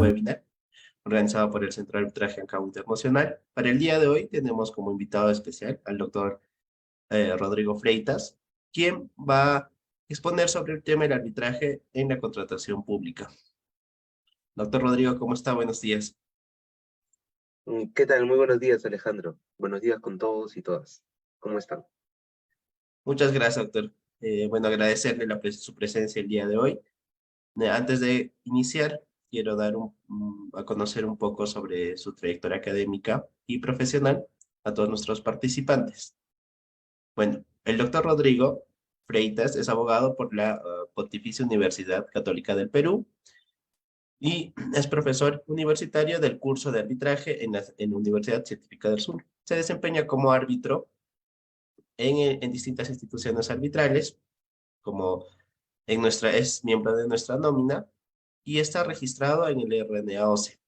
webinar organizado por el Centro de Arbitraje ANCAO Internacional. Para el día de hoy tenemos como invitado especial al doctor Rodrigo Freitas, quien va a exponer sobre el tema del arbitraje en la contratación pública. Doctor Rodrigo, ¿cómo está? Buenos días. ¿Qué tal? Muy buenos días, Alejandro. Buenos días con todos y todas. ¿Cómo están? Muchas gracias, doctor. Bueno, agradecerle su presencia el día de hoy. Antes de iniciar, quiero dar a conocer un poco sobre su trayectoria académica y profesional a todos nuestros participantes. Bueno, el doctor Rodrigo Freitas es abogado por la Pontificia Universidad Católica del Perú y es profesor universitario del curso de arbitraje en la Universidad Científica del Sur. Se desempeña como árbitro en distintas instituciones arbitrales, como es miembro de nuestra nómina y está registrado en el RNA-OCE.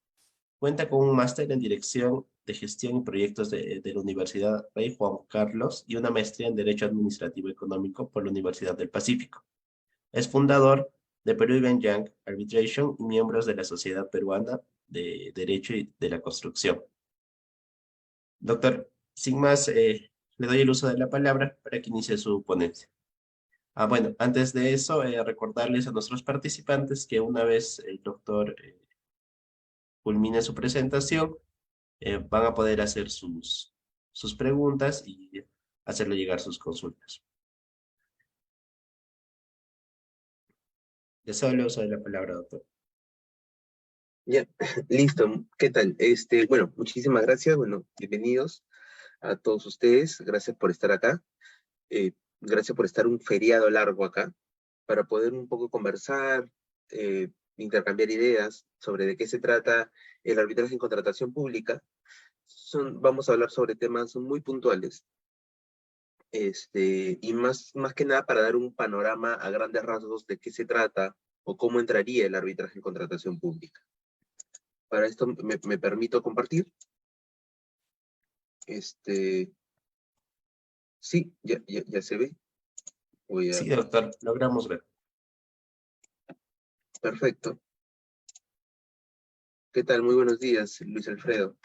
Cuenta con un máster en Dirección de Gestión y Proyectos de la Universidad Rey Juan Carlos y una maestría en Derecho Administrativo Económico por la Universidad del Pacífico. Es fundador de Peruvian Young Arbitration y miembro de la Sociedad Peruana de Derecho y de la Construcción. Doctor, sin más, le doy el uso de la palabra para que inicie su ponencia. Bueno, antes de eso, recordarles a nuestros participantes que una vez el doctor culmine su presentación, van a poder hacer sus preguntas y hacerle llegar sus consultas. Deseo el uso de la palabra, doctor. Ya, listo. ¿Qué tal? Bueno, muchísimas gracias. Bueno, bienvenidos a todos ustedes. Gracias por estar acá. Gracias por estar un feriado largo acá para poder un poco conversar, intercambiar ideas sobre de qué se trata el arbitraje en contratación pública. Vamos a hablar sobre temas muy puntuales. Y más que nada para dar un panorama a grandes rasgos de qué se trata o cómo entraría el arbitraje en contratación pública. Para esto me permito compartir. Sí, ya se ve. Sí, doctor, logramos ver. Perfecto. ¿Qué tal? Muy buenos días, Luis Alfredo.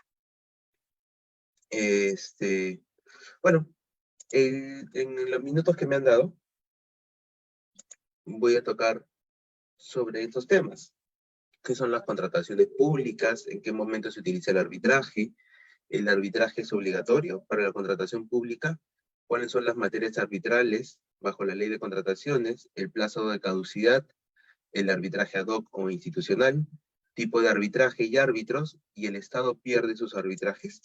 Bueno, en los minutos que me han dado, voy a tocar sobre estos temas. ¿Qué son las contrataciones públicas? ¿En qué momento se utiliza el arbitraje? ¿El arbitraje es obligatorio para la contratación pública? ¿Cuáles son las materias arbitrales bajo la ley de contrataciones? ¿El plazo de caducidad? ¿El arbitraje ad hoc o institucional? ¿Tipo de arbitraje y árbitros? ¿Y el Estado pierde sus arbitrajes?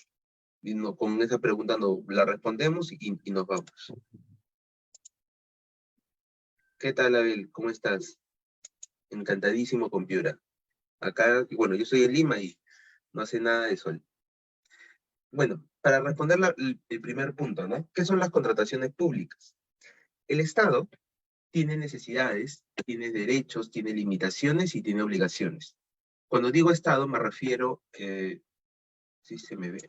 Y con esa pregunta la respondemos y nos vamos. ¿Qué tal, Abel? ¿Cómo estás? Encantadísimo con Piura. Acá, bueno, yo soy de Lima y no hace nada de sol. Bueno, para responder el primer punto, ¿no? ¿Qué son las contrataciones públicas? El Estado tiene necesidades, tiene derechos, tiene limitaciones y tiene obligaciones. Cuando digo Estado me refiero, sí se me ve.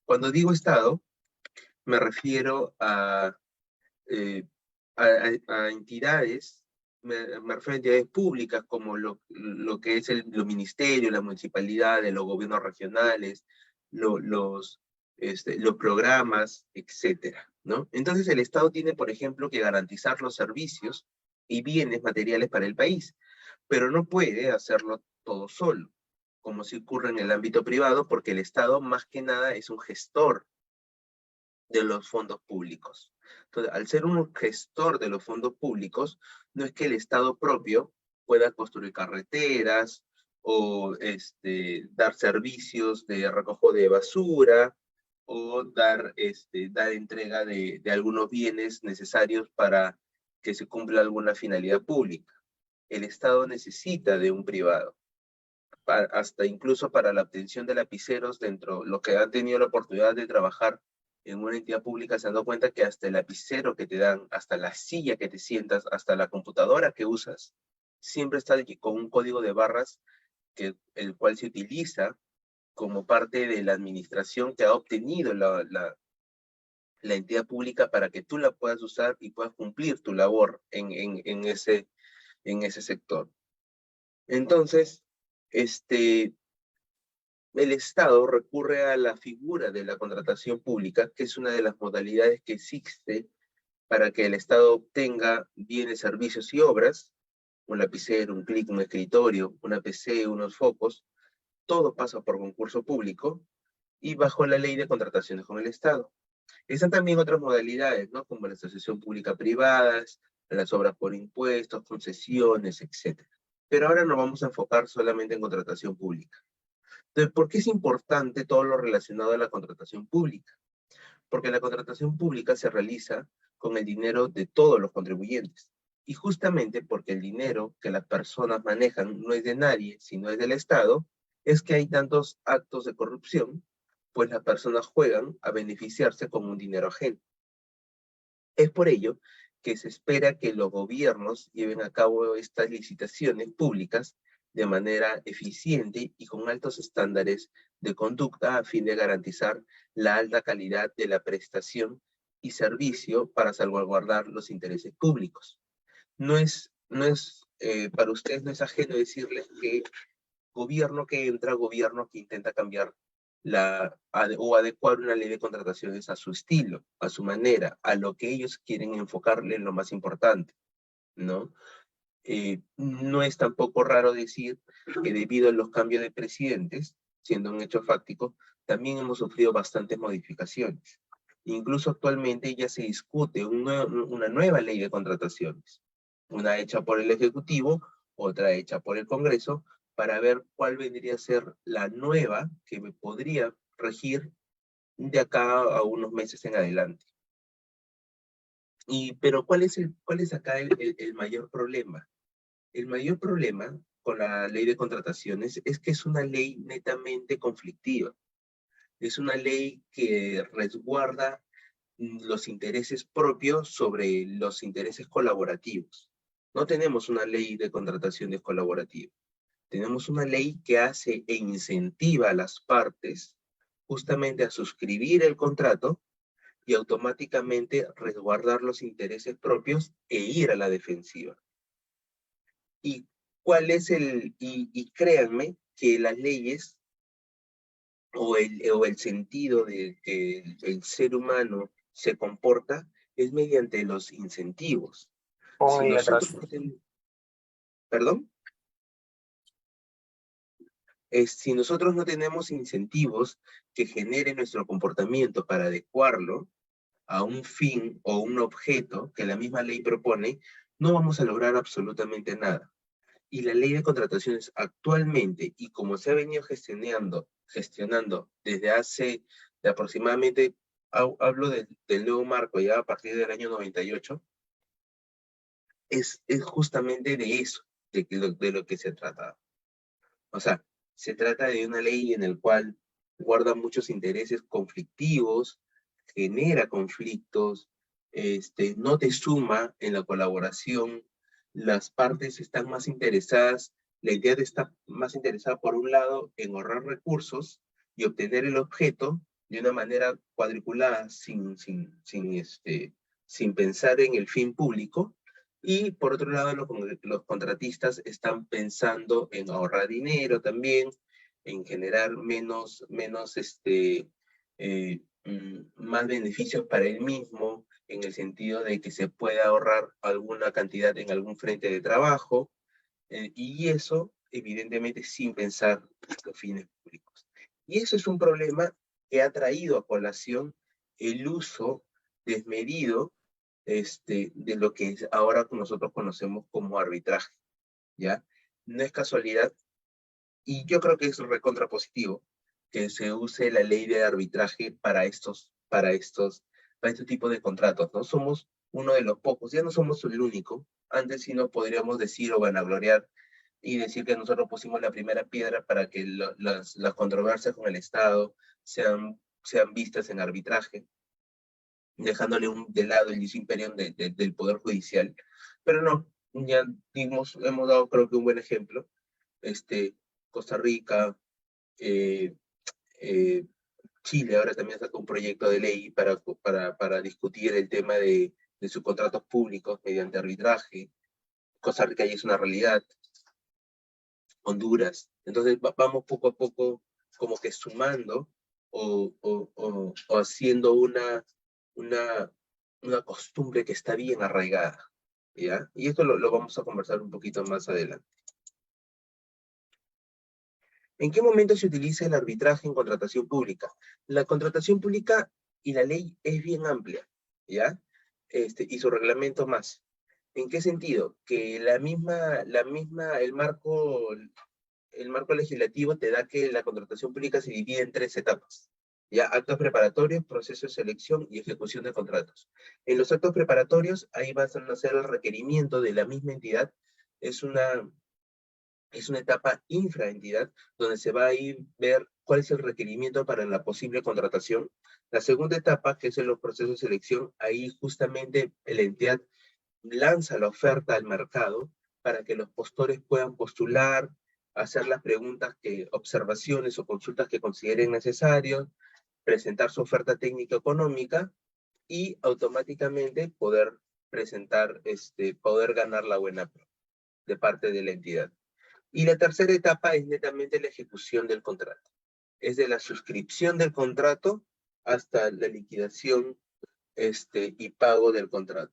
Cuando digo Estado me refiero a entidades, me refiero a entidades públicas como lo que es los ministerios, la municipalidad, los gobiernos regionales, los programas, etcétera, ¿no? Entonces el Estado tiene, por ejemplo, que garantizar los servicios y bienes materiales para el país, pero no puede hacerlo todo solo, como si ocurre en el ámbito privado, porque el Estado más que nada es un gestor de los fondos públicos. Entonces, al ser un gestor de los fondos públicos, no es que el Estado propio pueda construir carreteras o dar servicios de recojo de basura o dar entrega de algunos bienes necesarios para que se cumpla alguna finalidad pública. El Estado necesita de un privado, hasta incluso para la obtención de lapiceros dentro, los que han tenido la oportunidad de trabajar en una entidad pública se han dado cuenta que hasta el lapicero que te dan, hasta la silla que te sientas, hasta la computadora que usas, siempre está con un código de barras el cual se utiliza como parte de la administración que ha obtenido la entidad pública para que tú la puedas usar y puedas cumplir tu labor en ese sector. Entonces, el Estado recurre a la figura de la contratación pública, que es una de las modalidades que existe para que el Estado obtenga bienes, servicios y obras, un lapicero, un clic, un escritorio, una PC, unos focos, todo pasa por concurso público y bajo la ley de contrataciones con el Estado. Están también otras modalidades, ¿no? Como la asociación pública-privada, las obras por impuestos, concesiones, etc. Pero ahora nos vamos a enfocar solamente en contratación pública. Entonces, ¿por qué es importante todo lo relacionado a la contratación pública? Porque la contratación pública se realiza con el dinero de todos los contribuyentes. Y justamente porque el dinero que las personas manejan no es de nadie, sino es del Estado, es que hay tantos actos de corrupción, pues las personas juegan a beneficiarse con un dinero ajeno. Es por ello que se espera que los gobiernos lleven a cabo estas licitaciones públicas de manera eficiente y con altos estándares de conducta a fin de garantizar la alta calidad de la prestación y servicio para salvaguardar los intereses públicos. Para ustedes no es ajeno decirles que gobierno que entra, gobierno que intenta cambiar o adecuar una ley de contrataciones a su estilo, a su manera, a lo que ellos quieren enfocarle en lo más importante, ¿no? No es tampoco raro decir que debido a los cambios de presidentes, siendo un hecho fáctico, también hemos sufrido bastantes modificaciones. Incluso actualmente ya se discute una nueva ley de contrataciones, una hecha por el Ejecutivo, otra hecha por el Congreso, para ver cuál vendría a ser la nueva que me podría regir de acá a unos meses en adelante. Pero ¿cuál es acá el mayor problema? El mayor problema con la ley de contrataciones es que es una ley netamente conflictiva. Es una ley que resguarda los intereses propios sobre los intereses colaborativos. No tenemos una ley de contrataciones colaborativas. Tenemos una ley que hace e incentiva a las partes justamente a suscribir el contrato y automáticamente resguardar los intereses propios e ir a la defensiva. ¿Y y créanme que las leyes o el sentido de que el ser humano se comporta es mediante los incentivos. Pongo Si ahí nosotros atrás. no tenemos, perdón, si nosotros no tenemos incentivos que generen nuestro comportamiento para adecuarlo a un fin o un objeto que la misma ley propone, no vamos a lograr absolutamente nada. Y la ley de contrataciones actualmente, y como se ha venido gestionando desde hace de aproximadamente, hablo del nuevo marco ya a partir del año 98, es justamente de eso, de lo que se trata. O sea, se trata de una ley en la cual guarda muchos intereses conflictivos, genera conflictos, no te suma en la colaboración, las partes están más interesadas, la entidad está más interesada por un lado en ahorrar recursos y obtener el objeto de una manera cuadriculada sin pensar en el fin público, y por otro lado, los contratistas están pensando en ahorrar dinero también, en generar más beneficios para él mismo, en el sentido de que se pueda ahorrar alguna cantidad en algún frente de trabajo, y eso, evidentemente, sin pensar en los fines públicos. Y eso es un problema que ha traído a colación el uso desmedido de lo que ahora nosotros conocemos como arbitraje, ¿ya? No es casualidad, y yo creo que es recontrapositivo que se use la ley de arbitraje para este tipo de contratos, ¿no? Somos uno de los pocos, ya no somos el único, antes sí no podríamos decir o vanagloriar y decir que nosotros pusimos la primera piedra para que las controversias con el Estado sean vistas en arbitraje, dejándole de lado el imperio del Poder Judicial. Pero no, ya hemos dado creo que un buen ejemplo. Costa Rica, eh, eh, Chile ahora también sacó un proyecto de ley para discutir el tema de sus contratos públicos mediante arbitraje. Costa Rica ya es una realidad. Honduras. Entonces vamos poco a poco como que sumando o haciendo una costumbre que está bien arraigada, ¿ya? Y esto lo vamos a conversar un poquito más adelante. ¿En qué momento se utiliza el arbitraje en contratación pública? La contratación pública y la ley es bien amplia, ¿ya? Y su reglamento más. ¿En qué sentido? Que el marco legislativo te da que la contratación pública se divide en 3 etapas. Ya, actos preparatorios, proceso de selección y ejecución de contratos. En los actos preparatorios, ahí vas a hacer el requerimiento de la misma entidad. Es una etapa infraentidad, donde se va a ir ver cuál es el requerimiento para la posible contratación. La segunda etapa, que es en los procesos de selección, ahí justamente la entidad lanza la oferta al mercado para que los postores puedan postular, hacer las preguntas, observaciones o consultas que consideren necesarios, presentar su oferta técnica económica y automáticamente poder poder ganar la buena de parte de la entidad. Y la tercera etapa es netamente la ejecución del contrato. Es de la suscripción del contrato hasta la liquidación y pago del contrato.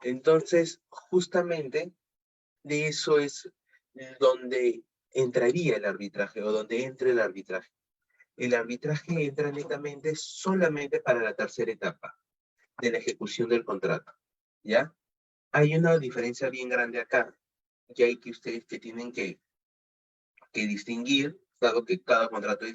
Entonces, justamente, de eso es donde entraría el arbitraje, o donde entra el arbitraje. El arbitraje entra netamente solamente para la tercera etapa de la ejecución del contrato, ¿ya? Hay una diferencia bien grande acá, y hay que ustedes que tienen que distinguir, dado que cada contrato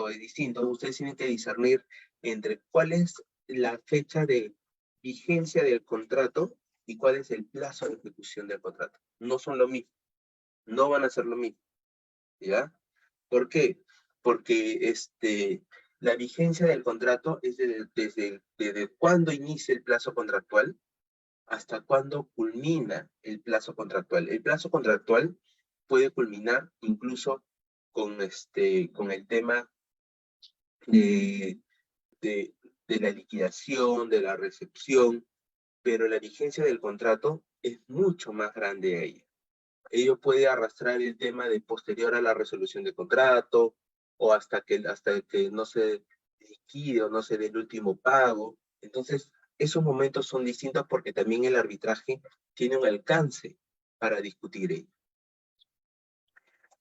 es distinto, ustedes tienen que discernir entre cuál es la fecha de vigencia del contrato y cuál es el plazo de ejecución del contrato. No son lo mismo, no van a ser lo mismo, ¿ya? ¿Por qué? Porque la vigencia del contrato es desde cuándo inicia el plazo contractual hasta cuándo culmina el plazo contractual. El plazo contractual puede culminar incluso con el tema de, de, de la liquidación, de la recepción, pero la vigencia del contrato es mucho más grande a ella. Ello puede arrastrar el tema de posterior a la resolución de contrato, o hasta que no se liquide o no se dé el último pago. Entonces, esos momentos son distintos porque también el arbitraje tiene un alcance para discutir ello.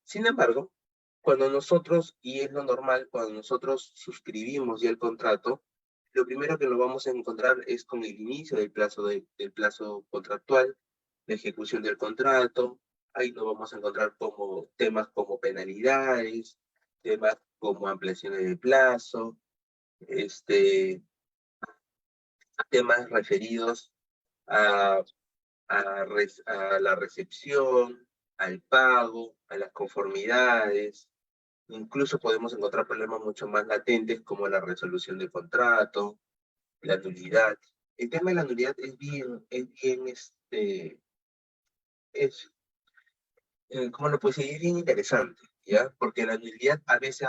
Sin embargo, cuando nosotros, y es lo normal, cuando nosotros suscribimos ya el contrato, lo primero que lo vamos a encontrar es con el inicio del plazo contractual, la ejecución del contrato. Ahí nos vamos a encontrar como temas como penalidades, temas como ampliaciones de plazo, temas referidos a a la recepción, al pago, a las conformidades. Incluso podemos encontrar problemas mucho más latentes como la resolución del contrato, la nulidad. El tema de la nulidad ¿cómo lo puedo decir? Es bien interesante, ¿ya? Porque la nulidad a veces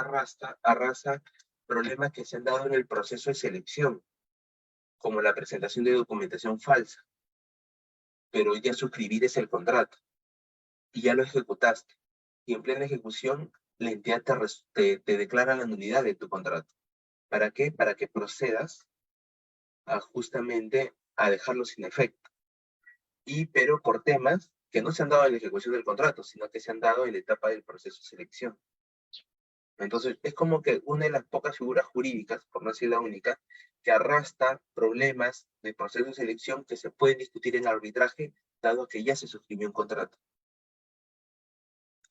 arrasa problemas que se han dado en el proceso de selección, como la presentación de documentación falsa, pero ya suscribir es el contrato y ya lo ejecutaste. Y en plena ejecución, la entidad te declara la nulidad de tu contrato. ¿Para qué? Para que procedas justamente a dejarlo sin efecto. Pero por temas que no se han dado en la ejecución del contrato, sino que se han dado en la etapa del proceso de selección. Entonces, es como que una de las pocas figuras jurídicas, por no decir la única, que arrastra problemas de proceso de selección que se pueden discutir en arbitraje, dado que ya se suscribió un contrato.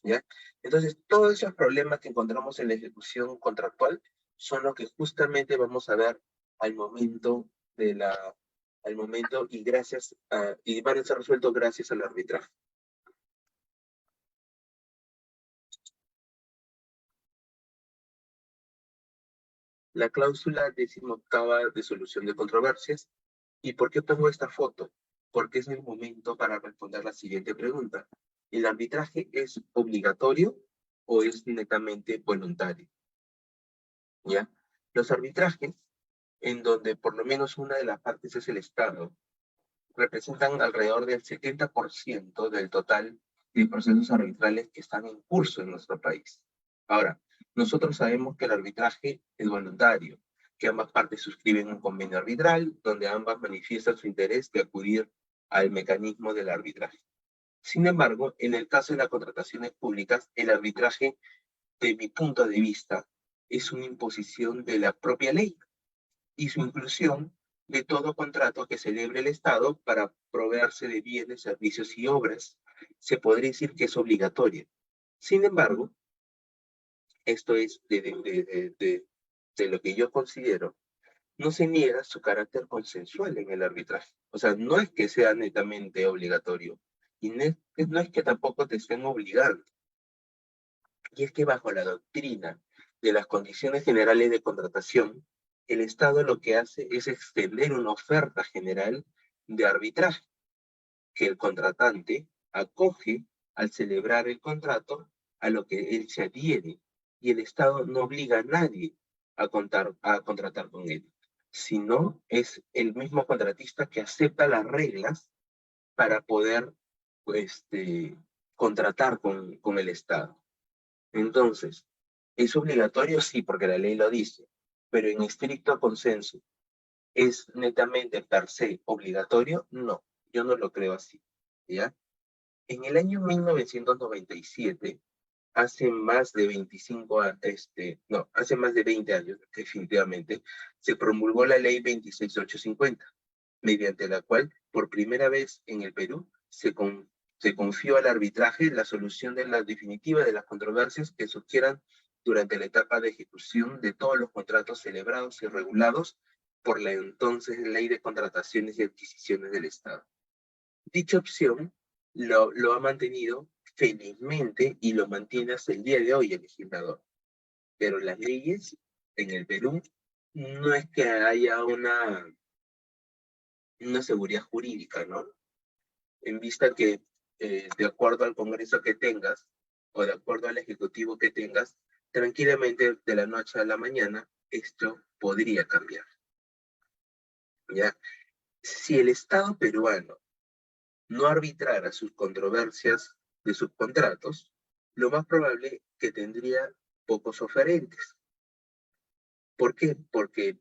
¿Ya? Entonces, todos esos problemas que encontramos en la ejecución contractual son los que justamente vamos a ver al momento y van a ser resueltos gracias al arbitraje. La cláusula 18ª de solución de controversias. ¿Y por qué pongo esta foto? Porque es el momento para responder la siguiente pregunta. ¿El arbitraje es obligatorio o es netamente voluntario? ¿Ya? Los arbitrajes, en donde por lo menos una de las partes es el Estado, representan alrededor del 70% del total de procesos arbitrales que están en curso en nuestro país. Ahora, nosotros sabemos que el arbitraje es voluntario, que ambas partes suscriben un convenio arbitral, donde ambas manifiestan su interés de acudir al mecanismo del arbitraje. Sin embargo, en el caso de las contrataciones públicas, el arbitraje, de mi punto de vista, es una imposición de la propia ley y su inclusión de todo contrato que celebre el Estado para proveerse de bienes, servicios y obras. Se podría decir que es obligatoria. Sin embargo, esto es de lo que yo considero, no se niega su carácter consensual en el arbitraje. O sea, no es que sea netamente obligatorio y no es que tampoco te estén obligando. Y es que bajo la doctrina de las condiciones generales de contratación, el Estado lo que hace es extender una oferta general de arbitraje que el contratante acoge al celebrar el contrato, a lo que él se adhiere, y el Estado no obliga a nadie a contratar con él, sino es el mismo contratista que acepta las reglas para poder contratar con el Estado. Entonces, ¿es obligatorio? Sí, porque la ley lo dice, pero en estricto consenso, ¿es netamente per se obligatorio? No, yo no lo creo así, ¿ya? En el año 1997, hace más de 25 años, no, hace más de 20 años, definitivamente, se promulgó la ley 26850, mediante la cual, por primera vez en el Perú, se confió al arbitraje la solución de la definitiva de las controversias que surgieran durante la etapa de ejecución de todos los contratos celebrados y regulados por la entonces Ley de Contrataciones y Adquisiciones del Estado. Dicha opción lo ha mantenido felizmente y lo mantiene hasta el día de hoy el legislador. Pero las leyes en el Perú no es que haya una seguridad jurídica, ¿no? En vista que de acuerdo al Congreso que tengas o de acuerdo al Ejecutivo que tengas, tranquilamente de la noche a la mañana esto podría cambiar. ¿Ya? Si el Estado peruano no arbitrara sus controversias de subcontratos, lo más probable que tendría pocos oferentes. ¿Por qué? Porque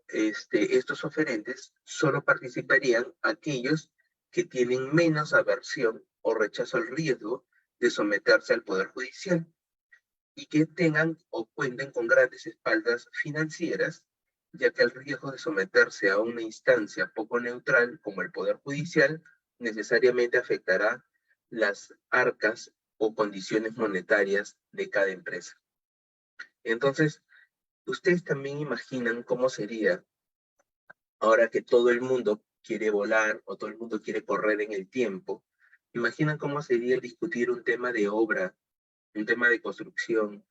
estos oferentes solo participarían aquellos que tienen menos aversión o rechazo al riesgo de someterse al Poder Judicial y que tengan o cuenten con grandes espaldas financieras, ya que el riesgo de someterse a una instancia poco neutral como el Poder Judicial necesariamente afectará las arcas o condiciones monetarias de cada empresa. Entonces, ustedes también imaginan cómo sería ahora que todo el mundo quiere volar o todo el mundo quiere correr en el tiempo. Imaginan cómo sería discutir un tema de obra, un tema de construcción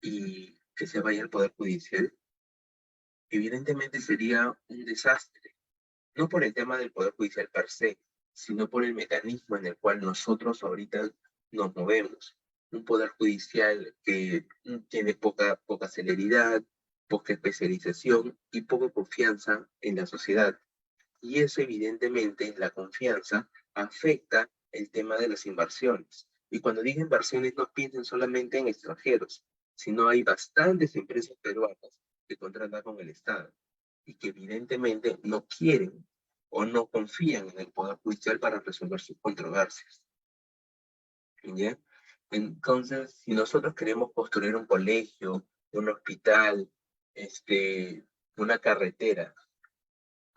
y que se vaya al Poder Judicial. Evidentemente sería un desastre, no por el tema del Poder Judicial per se, sino por el mecanismo en el cual nosotros ahorita nos movemos. Un Poder Judicial que tiene poca celeridad, poca especialización y poca confianza en la sociedad. Y eso evidentemente, la confianza, afecta el tema de las inversiones. Y cuando digo inversiones, no piensen solamente en extranjeros, sino hay bastantes empresas peruanas que contratan con el Estado y que evidentemente no quieren o no confían en el Poder Judicial para resolver sus controversias. ¿Ya? Entonces, si nosotros queremos construir un colegio, un hospital, una carretera,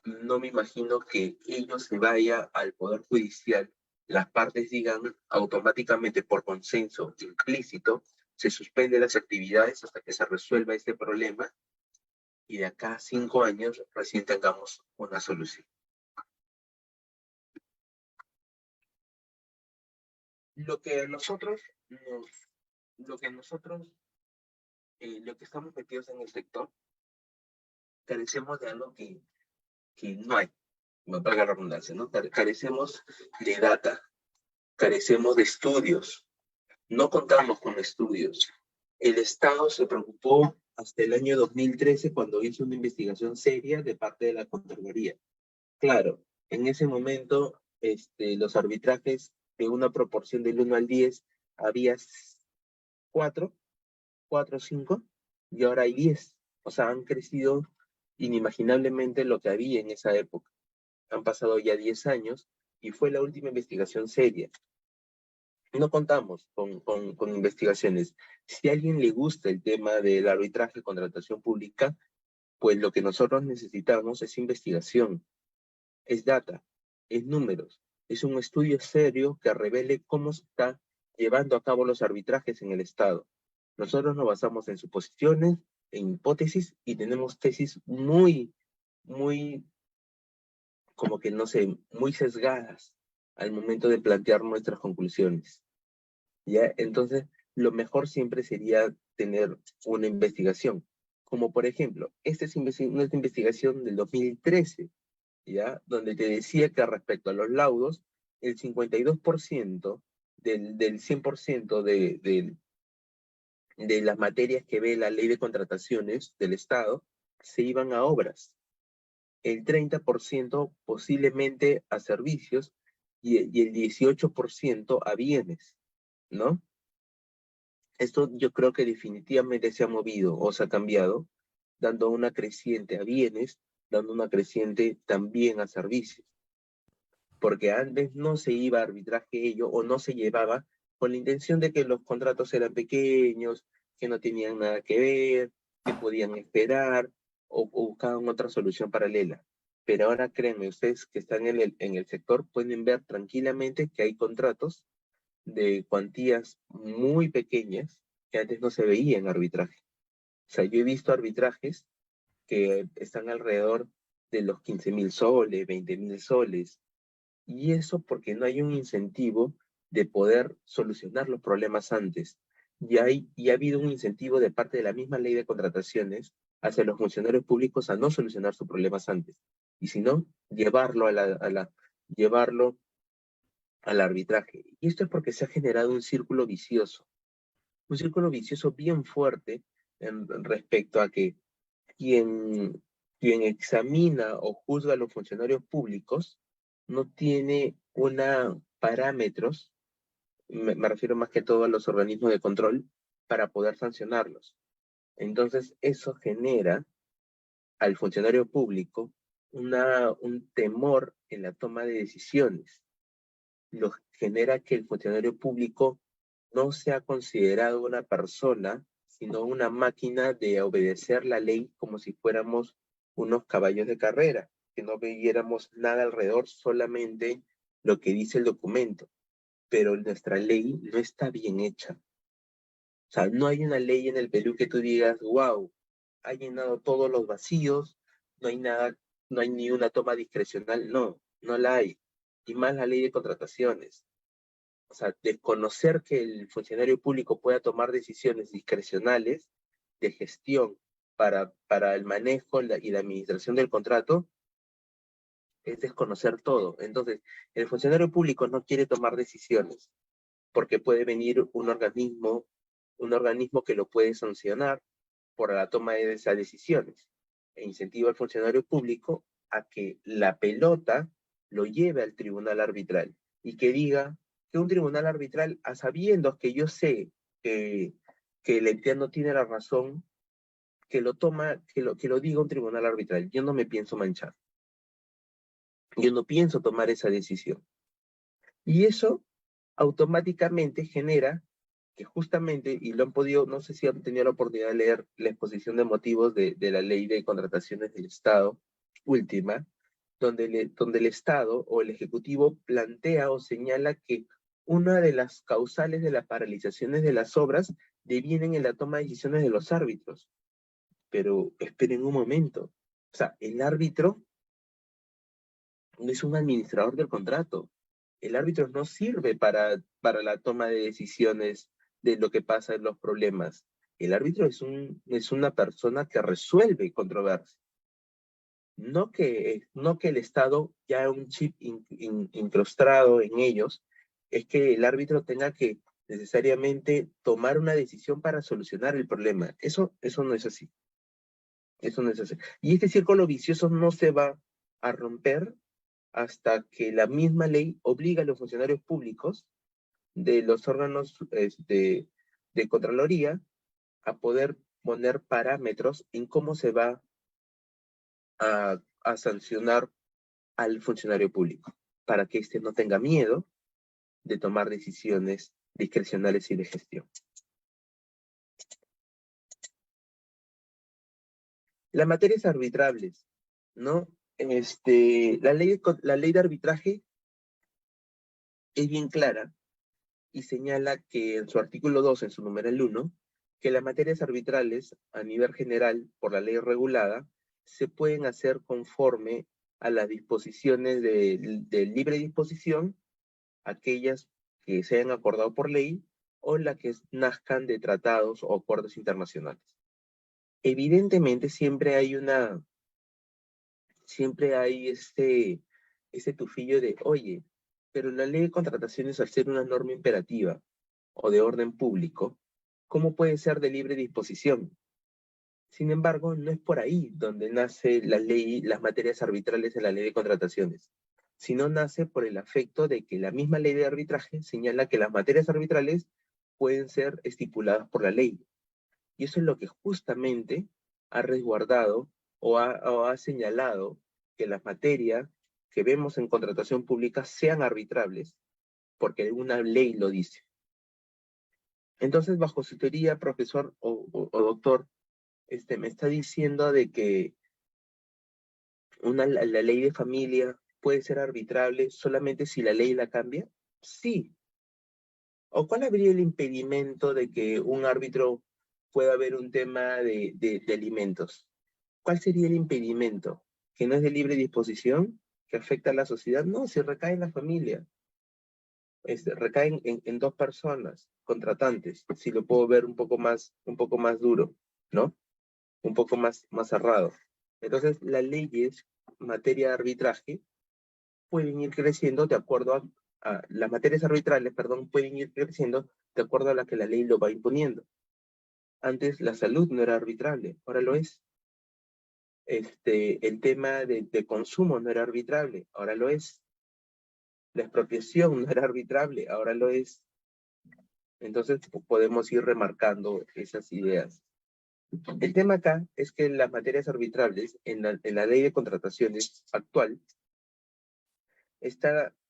no me imagino que ellos se vayan al Poder Judicial, las partes digan automáticamente por consenso implícito, se suspenden las actividades hasta que se resuelva este problema y de acá a 5 años recién tengamos una solución. Lo que nosotros, lo que estamos metidos en el sector, carecemos de algo que no hay, me valga la redundancia, ¿no? Carecemos de data, carecemos de estudios, no contamos con estudios. El Estado se preocupó hasta el año 2013 cuando hizo una investigación seria de parte de la Contraloría. Claro, En ese momento, los arbitrajes de una proporción del 1 al 10, había 4, 4 o 5, y ahora hay 10. O sea, han crecido inimaginablemente lo que había en esa época. Han pasado ya 10 años y fue la última investigación seria. No contamos con investigaciones. Si a alguien le gusta el tema del arbitraje y contratación pública, pues lo que nosotros necesitamos es investigación, es data, es números, es un estudio serio que revele cómo se está llevando a cabo los arbitrajes en el Estado. Nosotros nos basamos en suposiciones, en hipótesis, y tenemos tesis muy, muy, como que no sé, muy sesgadas al momento de plantear nuestras conclusiones. ¿Ya? Entonces, lo mejor siempre sería tener una investigación. Como por ejemplo, esta es una investigación del 2013, ¿ya? Donde te decía que respecto a los laudos, el 52% del 100% de las materias que ve la ley de contrataciones del Estado se iban a obras, el 30% posiblemente a servicios y el 18% a bienes, ¿no? Esto yo creo que definitivamente se ha movido o se ha cambiado, dando una creciente a bienes, dando una creciente también a servicios. Porque antes no se iba a arbitraje ello o no se llevaba con la intención de que los contratos eran pequeños, que no tenían nada que ver, que podían esperar o buscaban otra solución paralela. Pero ahora créanme, ustedes que están en el sector pueden ver tranquilamente que hay contratos de cuantías muy pequeñas que antes no se veía en arbitraje. O sea, yo he visto arbitrajes que están alrededor de los 15.000 soles, 20.000 soles, y eso porque no hay un incentivo de poder solucionar los problemas antes. Y ha habido un incentivo de parte de la misma ley de contrataciones hacia los funcionarios públicos a no solucionar sus problemas antes, y si no, llevarlo al arbitraje. Y esto es porque se ha generado un círculo vicioso bien fuerte respecto a que quien, quien examina o juzga a los funcionarios públicos no tiene parámetros, me refiero más que todo a los organismos de control, para poder sancionarlos. Entonces, eso genera al funcionario público un temor en la toma de decisiones. Lo genera que el funcionario público no sea considerado una persona, sino una máquina de obedecer la ley como si fuéramos unos caballos de carrera, que no viéramos nada alrededor, solamente lo que dice el documento. Pero nuestra ley no está bien hecha. O sea, no hay una ley en el Perú que tú digas, wow, ha llenado todos los vacíos, no hay nada, no hay ni una toma discrecional, no, no la hay. Y más la ley de contrataciones. O sea, desconocer que el funcionario público pueda tomar decisiones discrecionales de gestión para el manejo y la administración del contrato es desconocer todo. Entonces, el funcionario público no quiere tomar decisiones porque puede venir un organismo que lo puede sancionar por la toma de esas decisiones e incentiva al funcionario público a que la pelota lo lleve al tribunal arbitral y que diga que un tribunal arbitral, a sabiendas que yo sé que el entidad no tiene la razón, que lo diga un tribunal arbitral. Yo no me pienso manchar. Yo no pienso tomar esa decisión. Y eso automáticamente genera que justamente, y lo han podido, no sé si han tenido la oportunidad de leer la exposición de motivos de la ley de contrataciones del Estado, última, donde el Estado o el Ejecutivo plantea o señala que una de las causales de las paralizaciones de las obras devienen en la toma de decisiones de los árbitros. Pero esperen un momento. O sea, el árbitro no es un administrador del contrato. El árbitro no sirve para la toma de decisiones de lo que pasa en los problemas. El árbitro es una persona que resuelve controversias. No que el Estado, ya un chip incrustado en ellos, es que el árbitro tenga que necesariamente tomar una decisión para solucionar el problema. Eso no es así. Eso no es así. Y este círculo vicioso no se va a romper hasta que la misma ley obliga a los funcionarios públicos de los órganos de Contraloría a poder poner parámetros en cómo se va a sancionar al funcionario público, para que éste no tenga miedo de tomar decisiones discrecionales y de gestión. Las materias arbitrables, ¿no? La ley de arbitraje es bien clara y señala que en su artículo 2, en su numeral 1, que las materias arbitrales a nivel general, por la ley regulada, se pueden hacer conforme a las disposiciones de libre disposición, aquellas que se hayan acordado por ley o las que nazcan de tratados o acuerdos internacionales. Evidentemente siempre hay este tufillo de, oye, pero la ley de contrataciones, al ser una norma imperativa o de orden público, ¿cómo puede ser de libre disposición? Sin embargo, no es por ahí donde nace la ley, las materias arbitrales de la ley de contrataciones, sino nace por el afecto de que la misma ley de arbitraje señala que las materias arbitrales pueden ser estipuladas por la ley. Y eso es lo que justamente ha resguardado o ha señalado que las materias que vemos en contratación pública sean arbitrables, porque una ley lo dice. Entonces, bajo su teoría, profesor o doctor, me está diciendo de que la ley de familia puede ser arbitrable solamente si la ley la cambia. Sí. ¿O cuál habría el impedimento de que un árbitro pueda ver un tema de alimentos? ¿Cuál sería el impedimento? ¿Que no es de libre disposición? ¿Que afecta a la sociedad? No, si recae en la familia. Recae en dos personas, contratantes, si lo puedo ver un poco más duro, ¿no? Un poco más cerrado. Entonces, las leyes, materia de arbitraje, pueden ir creciendo de acuerdo las materias arbitrales, perdón, pueden ir creciendo de acuerdo a la que la ley lo va imponiendo. Antes la salud no era arbitrable, ahora lo es. El tema de consumo no era arbitrable, ahora lo es. La expropiación no era arbitrable, ahora lo es. Entonces podemos ir remarcando esas ideas. El tema acá es que las materias arbitrables en la ley de contrataciones actual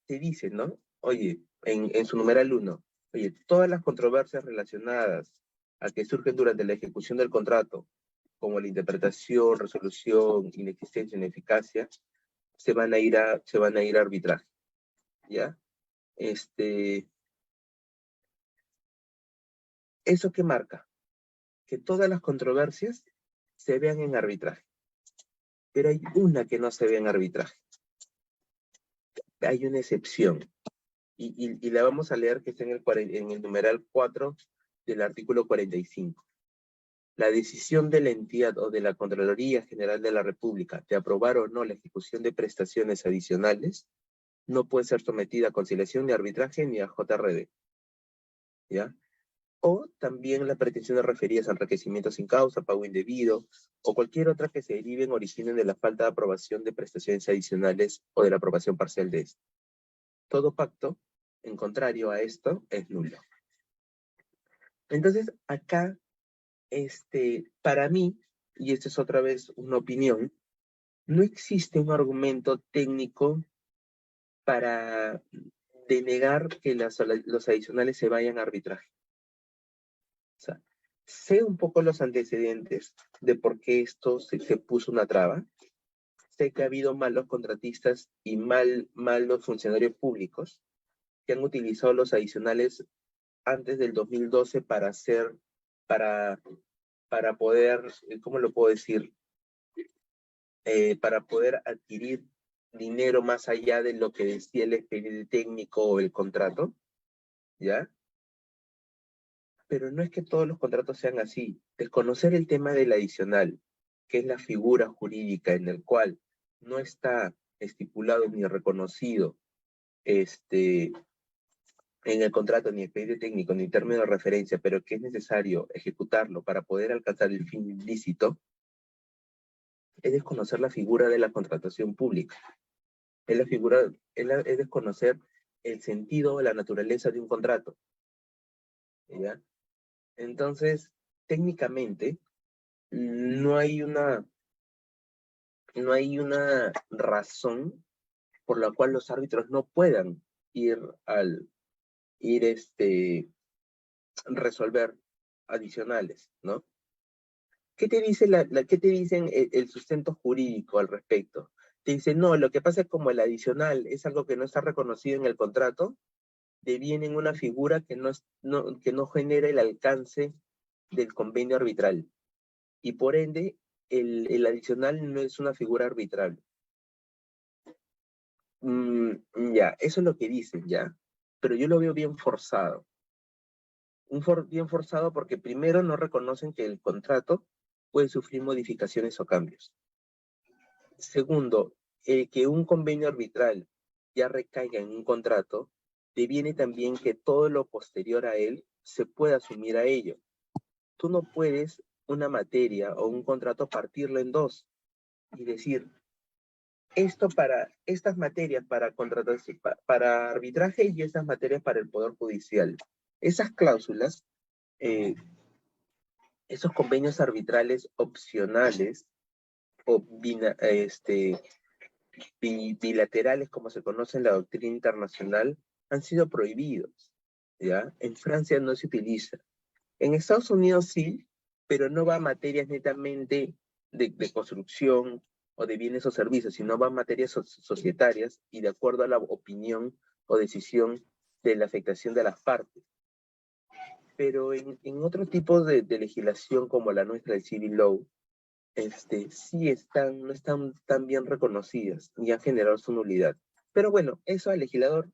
te dice, ¿no? Oye, en su numeral 1, oye, todas las controversias relacionadas a que surgen durante la ejecución del contrato, como la interpretación, resolución, inexistencia, ineficacia, se van a ir a arbitraje, ¿ya? ¿Eso qué marca? Que todas las controversias se vean en arbitraje. Pero hay una que no se ve en arbitraje. Hay una excepción. Y la vamos a leer, que está en el numeral 4 del artículo 45. La decisión de la entidad o de la Contraloría General de la República de aprobar o no la ejecución de prestaciones adicionales no puede ser sometida a conciliación, ni a arbitraje, ni a JRD. ¿Ya? O también las pretensiones referidas a enriquecimiento sin causa, pago indebido, o cualquier otra que se deriven o originen de la falta de aprobación de prestaciones adicionales o de la aprobación parcial de esto. Todo pacto, en contrario a esto, es nulo. Entonces, acá, para mí, y esta es otra vez una opinión, no existe un argumento técnico para denegar que los adicionales se vayan a arbitraje. O sea, sé un poco los antecedentes de por qué esto se puso una traba. Sé que ha habido malos contratistas y malos funcionarios públicos que han utilizado los adicionales antes del 2012 para poder, ¿cómo lo puedo decir? Para poder adquirir dinero más allá de lo que decía el expediente técnico o el contrato, ¿ya? Pero no es que todos los contratos sean así. Desconocer el tema del adicional, que es la figura jurídica en el cual no está estipulado ni reconocido en el contrato, ni expediente técnico, ni término de referencia, pero que es necesario ejecutarlo para poder alcanzar el fin ilícito, es desconocer la figura de la contratación pública. Es la figura, es desconocer el sentido o la naturaleza de un contrato, ¿ya? Entonces, técnicamente, no hay una, no hay una razón por la cual los árbitros no puedan ir resolver adicionales, ¿no? ¿Qué te dice qué te dicen el sustento jurídico al respecto? Te dicen, no, lo que pasa es como el adicional es algo que no está reconocido en el contrato, deviene en una figura que no genera el alcance del convenio arbitral. Y por ende, el adicional no es una figura arbitral. Ya, eso es lo que dicen, ¿ya? Pero yo lo veo bien forzado. Bien forzado porque primero no reconocen que el contrato puede sufrir modificaciones o cambios. Segundo, que un convenio arbitral ya recaiga en un contrato, deviene también que todo lo posterior a él se pueda asumir a ello. Tú no puedes una materia o un contrato partirlo en dos y decir, estas materias para contratación, para arbitraje y estas materias para el Poder Judicial. Esas cláusulas, esos convenios arbitrales opcionales o bilaterales, como se conoce en la doctrina internacional, han sido prohibidos, ¿ya? En Francia no se utiliza. En Estados Unidos sí, pero no va a materias netamente de construcción o de bienes o servicios, sino va a materias societarias y de acuerdo a la opinión o decisión de la afectación de las partes. Pero en otro tipo de legislación como la nuestra, el civil law, sí no están tan bien reconocidas y han generado su nulidad. Pero bueno, eso al legislador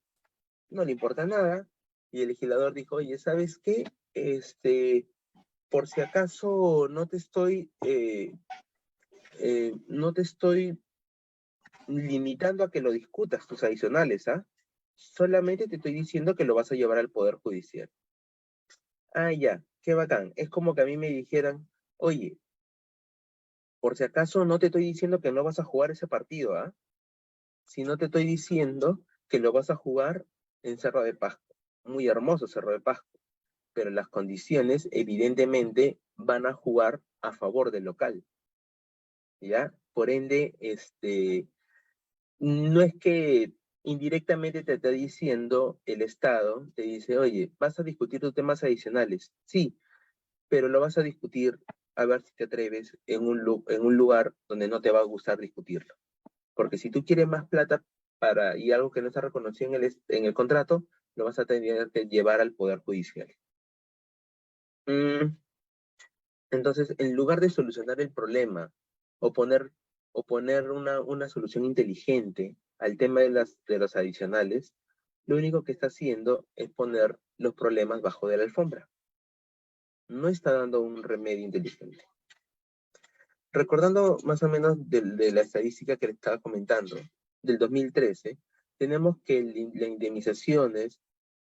no le importa nada y el legislador dijo, oye, ¿sabes qué? Por si acaso no te estoy limitando a que lo discutas tus adicionales, ¿ah? Solamente te estoy diciendo que lo vas a llevar al Poder Judicial. Ah, ya, qué bacán. Es como que a mí me dijeran, oye, por si acaso no te estoy diciendo que no vas a jugar ese partido, ¿ah? Sino te estoy diciendo que lo vas a jugar en Cerro de Pasco. Muy hermoso Cerro de Pasco, pero las condiciones evidentemente van a jugar a favor del local, ¿ya? Por ende, no es que indirectamente te está diciendo el Estado, te dice, oye, vas a discutir tus temas adicionales. Sí, pero lo vas a discutir a ver si te atreves en un lugar donde no te va a gustar discutirlo. Porque si tú quieres más plata y algo que no está reconocido en el contrato, lo vas a tener que llevar al Poder Judicial. Entonces, en lugar de solucionar el problema o poner una solución inteligente al tema de los adicionales, lo único que está haciendo es poner los problemas bajo de la alfombra. No está dando un remedio inteligente. Recordando más o menos de la estadística que le estaba comentando, del 2013, tenemos que las indemnizaciones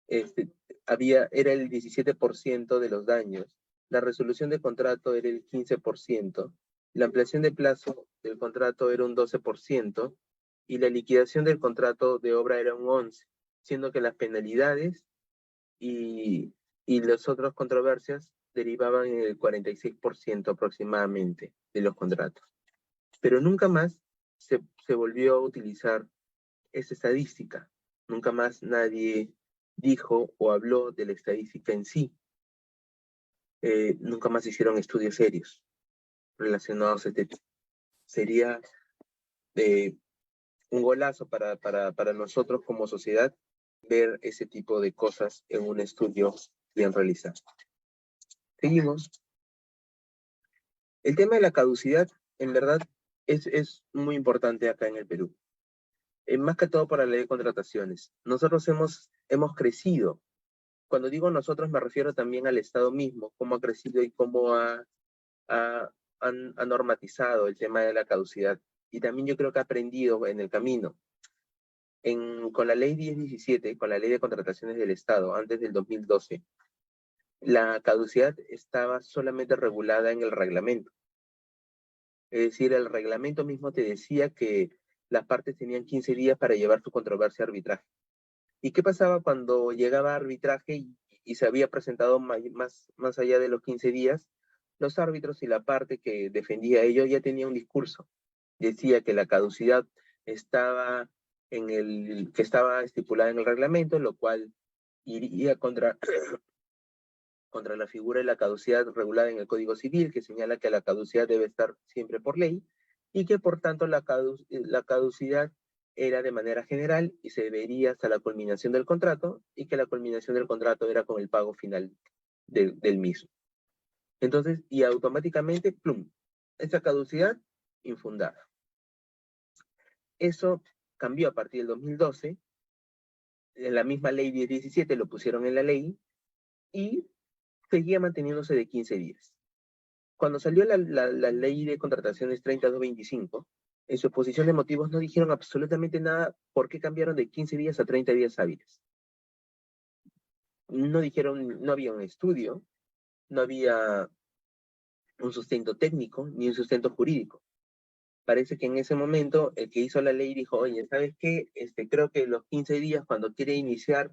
era el 17% de los daños, la resolución de contrato era el 15%, la ampliación de plazo del contrato era un 12%, y la liquidación del contrato de obra era un 11%, siendo que las penalidades y las otras controversias derivaban en el 46% aproximadamente de los contratos. Pero nunca más se volvió a utilizar esa estadística. Nunca más nadie dijo o habló de la estadística en sí. Nunca más hicieron estudios serios relacionados a este tema. Sería un golazo para nosotros como sociedad ver ese tipo de cosas en un estudio bien realizado. Seguimos. El tema de la caducidad, en verdad, es muy importante acá en el Perú. Más que todo para la ley de contrataciones. Nosotros hemos crecido. Cuando digo nosotros me refiero también al Estado mismo, cómo ha crecido y cómo ha normatizado el tema de la caducidad. Y también yo creo que ha aprendido en el camino. Con la ley 1017, con la ley de contrataciones del Estado, antes del 2012, la caducidad estaba solamente regulada en el reglamento. Es decir, el reglamento mismo te decía que las partes tenían 15 días para llevar su controversia a arbitraje. ¿Y qué pasaba cuando llegaba a arbitraje y se había presentado más allá de los 15 días? Los árbitros y la parte que defendía ello ya tenía un discurso. Decía que la caducidad estaba que estaba estipulada en el reglamento, lo cual iría contra la figura de la caducidad regulada en el Código Civil, que señala que la caducidad debe estar siempre por ley, y que por tanto la caducidad era de manera general y se debería hasta la culminación del contrato, y que la culminación del contrato era con el pago final del mismo. Entonces, y automáticamente, plum, esa caducidad infundada. Eso cambió a partir del 2012, en la misma ley 1017 lo pusieron en la ley, y seguía manteniéndose de 15 días. Cuando salió la ley de contrataciones 3225, en su exposición de motivos no dijeron absolutamente nada por qué cambiaron de 15 días a 30 días hábiles. No dijeron, no había un estudio, no había un sustento técnico, ni un sustento jurídico. Parece que en ese momento el que hizo la ley dijo, oye, ¿sabes qué? Creo que los 15 días cuando quiere iniciar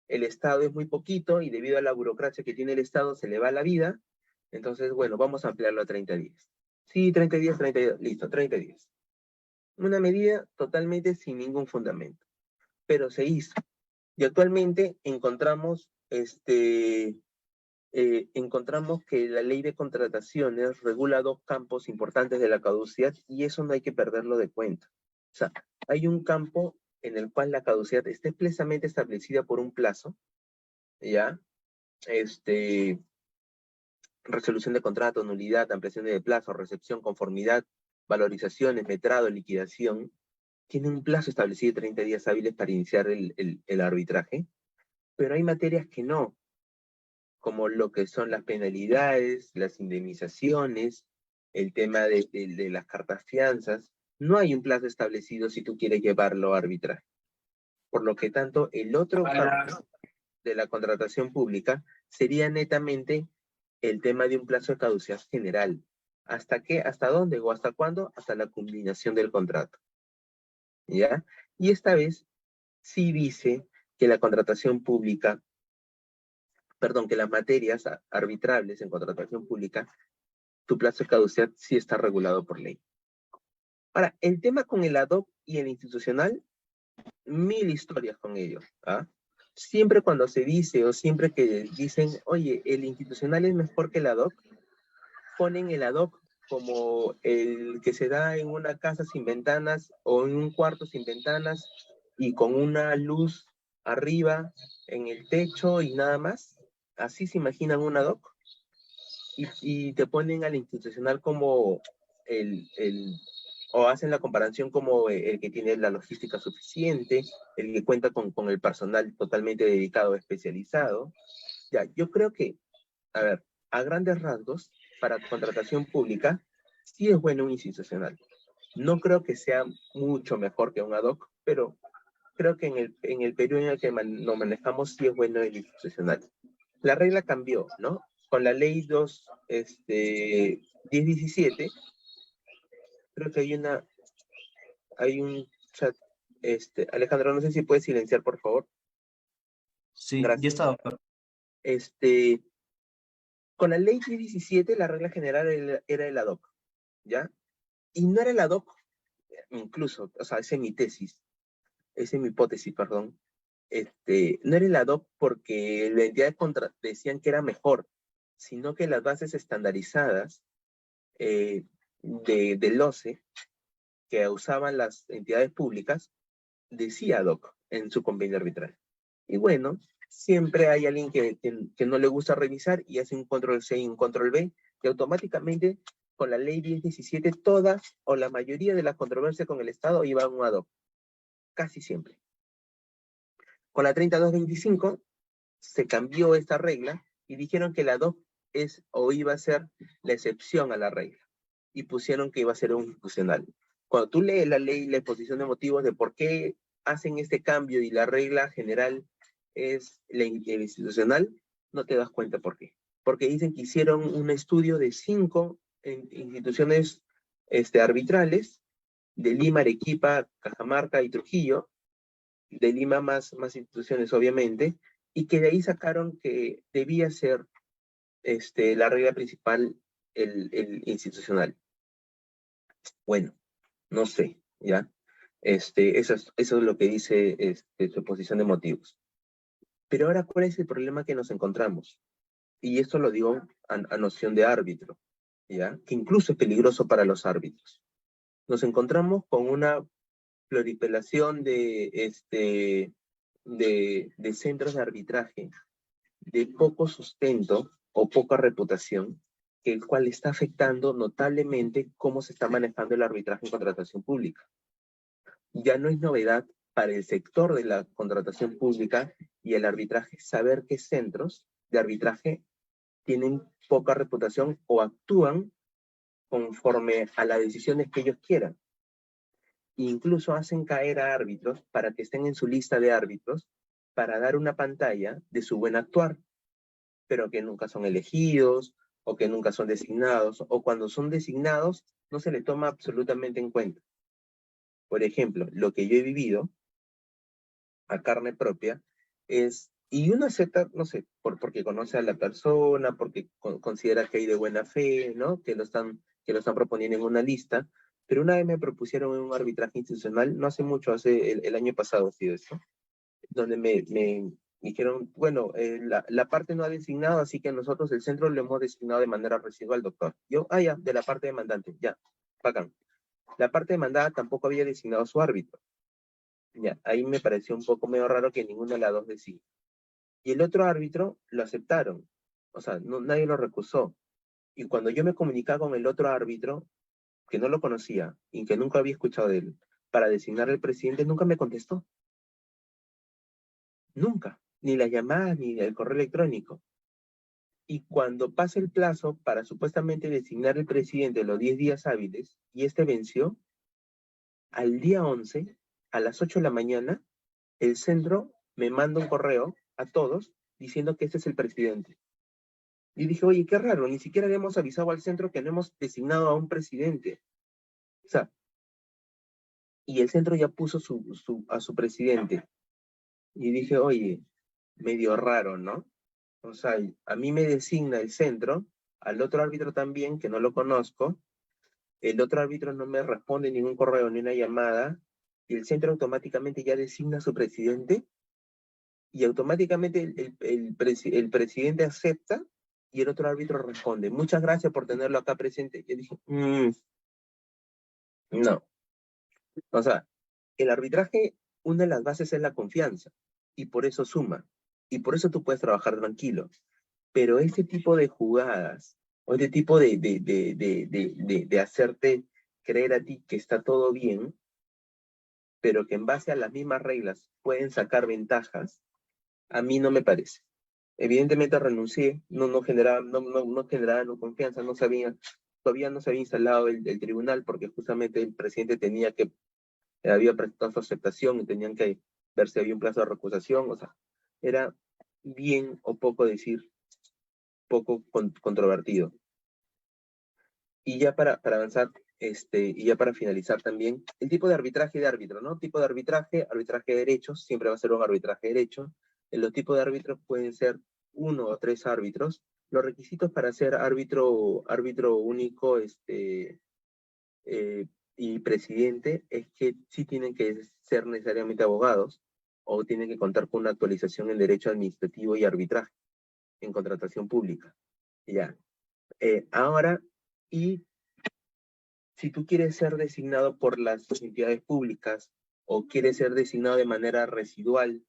el Estado es muy poquito y debido a la burocracia que tiene el Estado se le va la vida. Entonces, bueno, vamos a ampliarlo a 30 días. Sí, 30 días, listo, 30 días. Una medida totalmente sin ningún fundamento, pero se hizo. Y actualmente encontramos que la ley de contrataciones regula dos campos importantes de la caducidad y eso no hay que perderlo de cuenta. O sea, hay un campo en el cual la caducidad está expresamente establecida por un plazo, ¿ya? Resolución de contrato, nulidad, ampliación de plazo, recepción, conformidad, valorizaciones, metrado, liquidación. Tiene un plazo establecido de 30 días hábiles para iniciar el arbitraje, pero hay materias que no, como lo que son las penalidades, las indemnizaciones, el tema de las cartas fianzas. No hay un plazo establecido si tú quieres llevarlo a arbitraje. Por lo que tanto, el otro campo de la contratación pública sería netamente el tema de un plazo de caducidad general. ¿Hasta qué? ¿Hasta dónde? ¿O hasta cuándo? Hasta la culminación del contrato. ¿Ya? Y esta vez sí dice que la contratación pública, perdón, que las materias arbitrables en contratación pública, tu plazo de caducidad sí está regulado por ley. Ahora, el tema con el ad hoc y el institucional, mil historias con ello. ¿Ah? Siempre cuando se dice o siempre que dicen, oye, el institucional es mejor que el ad hoc, ponen el ad hoc como el que se da en una casa sin ventanas o en un cuarto sin ventanas y con una luz arriba en el techo y nada más. Así se imaginan un ad hoc. Y te ponen al institucional como o hacen la comparación como el que tiene la logística suficiente, el que cuenta con el personal totalmente dedicado, especializado. Ya, yo creo que, a ver, a grandes rasgos, para contratación pública, sí es bueno un institucional. No creo que sea mucho mejor que un ad hoc, pero creo que en el periodo en el que lo manejamos sí es bueno el institucional. La regla cambió, ¿no? Con la ley 1017, creo que hay un chat. Alejandro, no sé si puedes silenciar, por favor. Sí, ya Gracias. está, doctor. Con la ley 1017, la regla general era el ad hoc, ¿ya? Y no era el ad hoc, incluso, o sea, esa es mi tesis, esa es mi hipótesis, perdón. No era el ad hoc porque la entidad decían que era mejor, sino que las bases estandarizadas del OCE que usaban las entidades públicas decía ad hoc en su convenio arbitral. Y bueno, siempre hay alguien que no le gusta revisar y hace un control C y un control B, y automáticamente con la ley 1017 todas o la mayoría de las controversias con el Estado iban a un ad hoc, casi siempre. Con la 3225 se cambió esta regla y dijeron que el ad hoc es o iba a ser la excepción a la regla y pusieron que iba a ser un institucional. Cuando tú lees la ley, la exposición de motivos de por qué hacen este cambio y la regla general es el institucional, no te das cuenta por qué. Porque dicen que hicieron un estudio de 5 instituciones arbitrales de Lima, Arequipa, Cajamarca y Trujillo, de Lima más instituciones obviamente, y que de ahí sacaron que debía ser la regla principal el institucional. Bueno, no sé, ¿ya? Eso es lo que dice su exposición de motivos. Pero ahora, ¿cuál es el problema que nos encontramos? Y esto lo digo a noción de árbitro, ¿ya? Que incluso es peligroso para los árbitros. Nos encontramos con una proliferación de centros de arbitraje de poco sustento o poca reputación, el cual está afectando notablemente cómo se está manejando el arbitraje en contratación pública. Ya no es novedad para el sector de la contratación pública y el arbitraje saber qué centros de arbitraje tienen poca reputación o actúan conforme a las decisiones que ellos quieran. Incluso hacen caer a árbitros para que estén en su lista de árbitros para dar una pantalla de su buen actuar, pero que nunca son elegidos o que nunca son designados, o cuando son designados no se le toma absolutamente en cuenta. Por ejemplo, lo que yo he vivido a carne propia es, y uno acepta, no sé, porque conoce a la persona, porque considera que hay de buena fe, ¿no? Que lo están proponiendo en una lista, pero una vez me propusieron un arbitraje institucional, no hace mucho, hace el año pasado ha sido esto, donde me dijeron, bueno, la parte no ha designado, así que nosotros el centro lo hemos designado de manera residual, doctor. Yo, ya, de la parte demandante, ya, bacán. La parte demandada tampoco había designado su árbitro. Ya, ahí me pareció un poco medio raro que ninguna de las dos designe. Y el otro árbitro lo aceptaron, o sea, nadie lo recusó. Y cuando yo me comunicaba con el otro árbitro, que no lo conocía y que nunca había escuchado de él, para designar al presidente, nunca me contestó. Nunca. Ni las llamadas, ni el correo electrónico. Y cuando pasa el plazo para supuestamente designar el presidente los 10 días hábiles, y este venció, al día 11, a las 8 de la mañana, el centro me manda un correo a todos diciendo que este es el presidente. Y dije, oye, qué raro, ni siquiera le hemos avisado al centro que no hemos designado a un presidente. O sea, y el centro ya puso a su presidente. Y dije, oye, medio raro, ¿no? O sea, a mí me designa el centro, al otro árbitro también, que no lo conozco, el otro árbitro no me responde ningún correo ni una llamada, y el centro automáticamente ya designa a su presidente, y automáticamente el presidente acepta, y el otro árbitro responde, muchas gracias por tenerlo acá presente. Yo dije, no. O sea, el arbitraje, una de las bases es la confianza, y por eso suma, y por eso tú puedes trabajar tranquilo. Pero este tipo de jugadas, o este tipo de hacerte creer a ti que está todo bien, pero que en base a las mismas reglas pueden sacar ventajas, a mí no me parece. Evidentemente renuncié, no generaba confianza, todavía no se había instalado el tribunal, porque justamente el presidente había prestado su aceptación y tenían que ver si había un plazo de recusación, o sea, era bien o poco decir, poco controvertido. Y ya para avanzar, y ya para finalizar también, el tipo de arbitraje de árbitro, ¿no? Tipo de arbitraje de derechos, siempre va a ser un arbitraje de derecho. Los tipos de árbitros pueden ser 1 o 3 árbitros. Los requisitos para ser árbitro único y presidente es que sí tienen que ser necesariamente abogados o tienen que contar con una actualización en derecho administrativo y arbitraje en contratación pública. Ya. Ahora, y si tú quieres ser designado por las entidades públicas o quieres ser designado de manera residual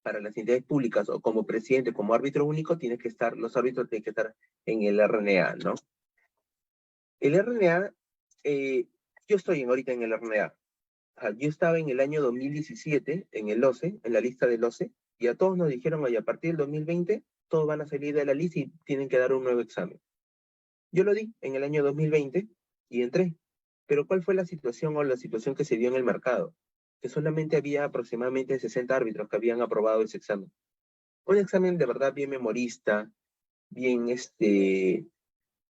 para las entidades públicas o como presidente, como árbitro único, los árbitros tienen que estar en el RNA, ¿no? El RNA, yo estoy ahorita en el RNA. Yo estaba en el año 2017 en el OCE, en la lista del OCE, y a todos nos dijeron, oye, a partir del 2020, todos van a salir de la lista y tienen que dar un nuevo examen. Yo lo di en el año 2020 y entré. Pero ¿cuál fue la situación que se dio en el mercado? Que solamente había aproximadamente 60 árbitros que habían aprobado ese examen. Un examen de verdad bien memorista, bien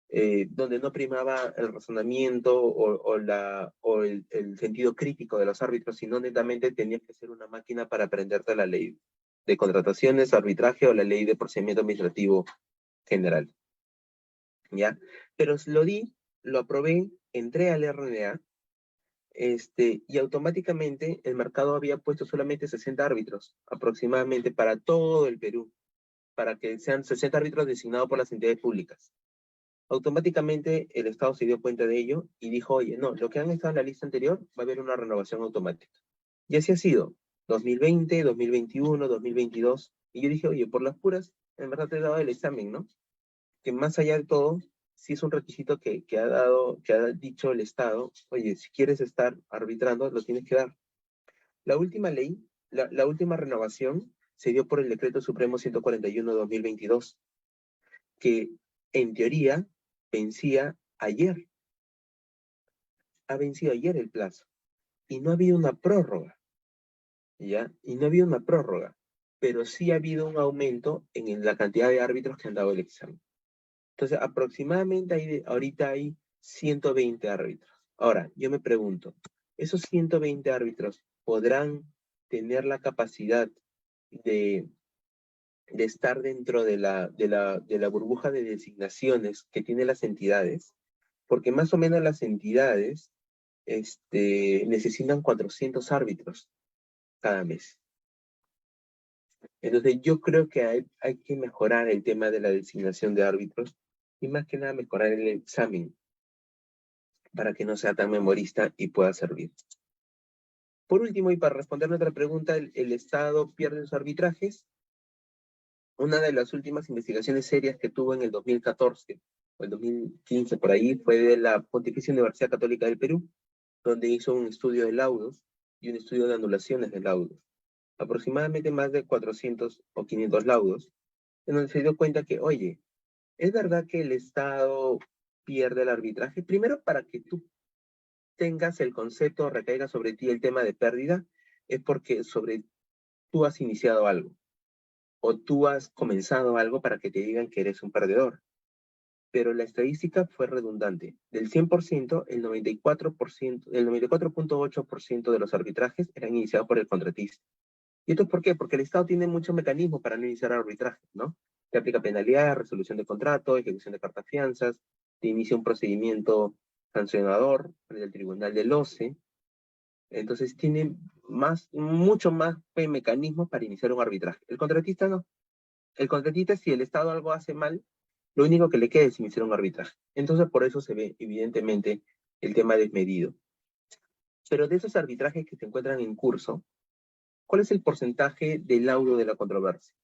donde no primaba el razonamiento o el sentido crítico de los árbitros, sino netamente tenías que ser una máquina para aprenderte la ley de contrataciones, arbitraje o la ley de procedimiento administrativo general. ¿Ya? Pero lo aprobé, entré al RNA, y automáticamente el mercado había puesto solamente 60 árbitros, aproximadamente para todo el Perú, para que sean 60 árbitros designados por las entidades públicas. Automáticamente el Estado se dio cuenta de ello y dijo, oye, no, lo que han estado en la lista anterior va a haber una renovación automática. Y así ha sido, 2020, 2021, 2022, y yo dije, oye, por las puras, en verdad te he dado el examen, ¿no? Que más allá de todo, sí es un requisito que ha dicho el Estado, oye, si quieres estar arbitrando, lo tienes que dar. La última ley, la última renovación se dio por el Decreto Supremo 141-2022, que en teoría vencía ayer. Ha vencido ayer el plazo. Y no ha habido una prórroga, ¿ya? Y no ha habido una prórroga, pero sí ha habido un aumento en la cantidad de árbitros que han dado el examen. Entonces, aproximadamente ahorita hay 120 árbitros. Ahora, yo me pregunto, ¿esos 120 árbitros podrán tener la capacidad de estar dentro de la burbuja de designaciones que tienen las entidades? Porque más o menos las entidades necesitan 400 árbitros cada mes. Entonces, yo creo que hay que mejorar el tema de la designación de árbitros y más que nada mejorar el examen para que no sea tan memorista y pueda servir. Por último, y para responder nuestra pregunta, ¿el Estado pierde sus arbitrajes? Una de las últimas investigaciones serias que tuvo en el 2014 o el 2015 por ahí fue de la Pontificia Universidad Católica del Perú, donde hizo un estudio de laudos y un estudio de anulaciones de laudos. Aproximadamente más de 400 o 500 laudos, en donde se dio cuenta que, oye, ¿es verdad que el Estado pierde el arbitraje? Primero, para que tú tengas el concepto, recaiga sobre ti el tema de pérdida, es porque tú has iniciado algo, o tú has comenzado algo para que te digan que eres un perdedor. Pero la estadística fue redundante. Del 100%, el 94.8% de los arbitrajes eran iniciados por el contratista. ¿Y esto por qué? Porque el Estado tiene muchos mecanismos para no iniciar arbitrajes, ¿no? Te aplica penalidad, resolución de contrato, ejecución de cartas fianzas, te inicia un procedimiento sancionador en el Tribunal del OCE. Entonces tiene mucho más mecanismos para iniciar un arbitraje. El contratista no. El contratista, si el Estado algo hace mal, lo único que le queda es iniciar un arbitraje. Entonces por eso se ve evidentemente el tema desmedido. Pero de esos arbitrajes que se encuentran en curso, ¿cuál es el porcentaje del laudo de la controversia?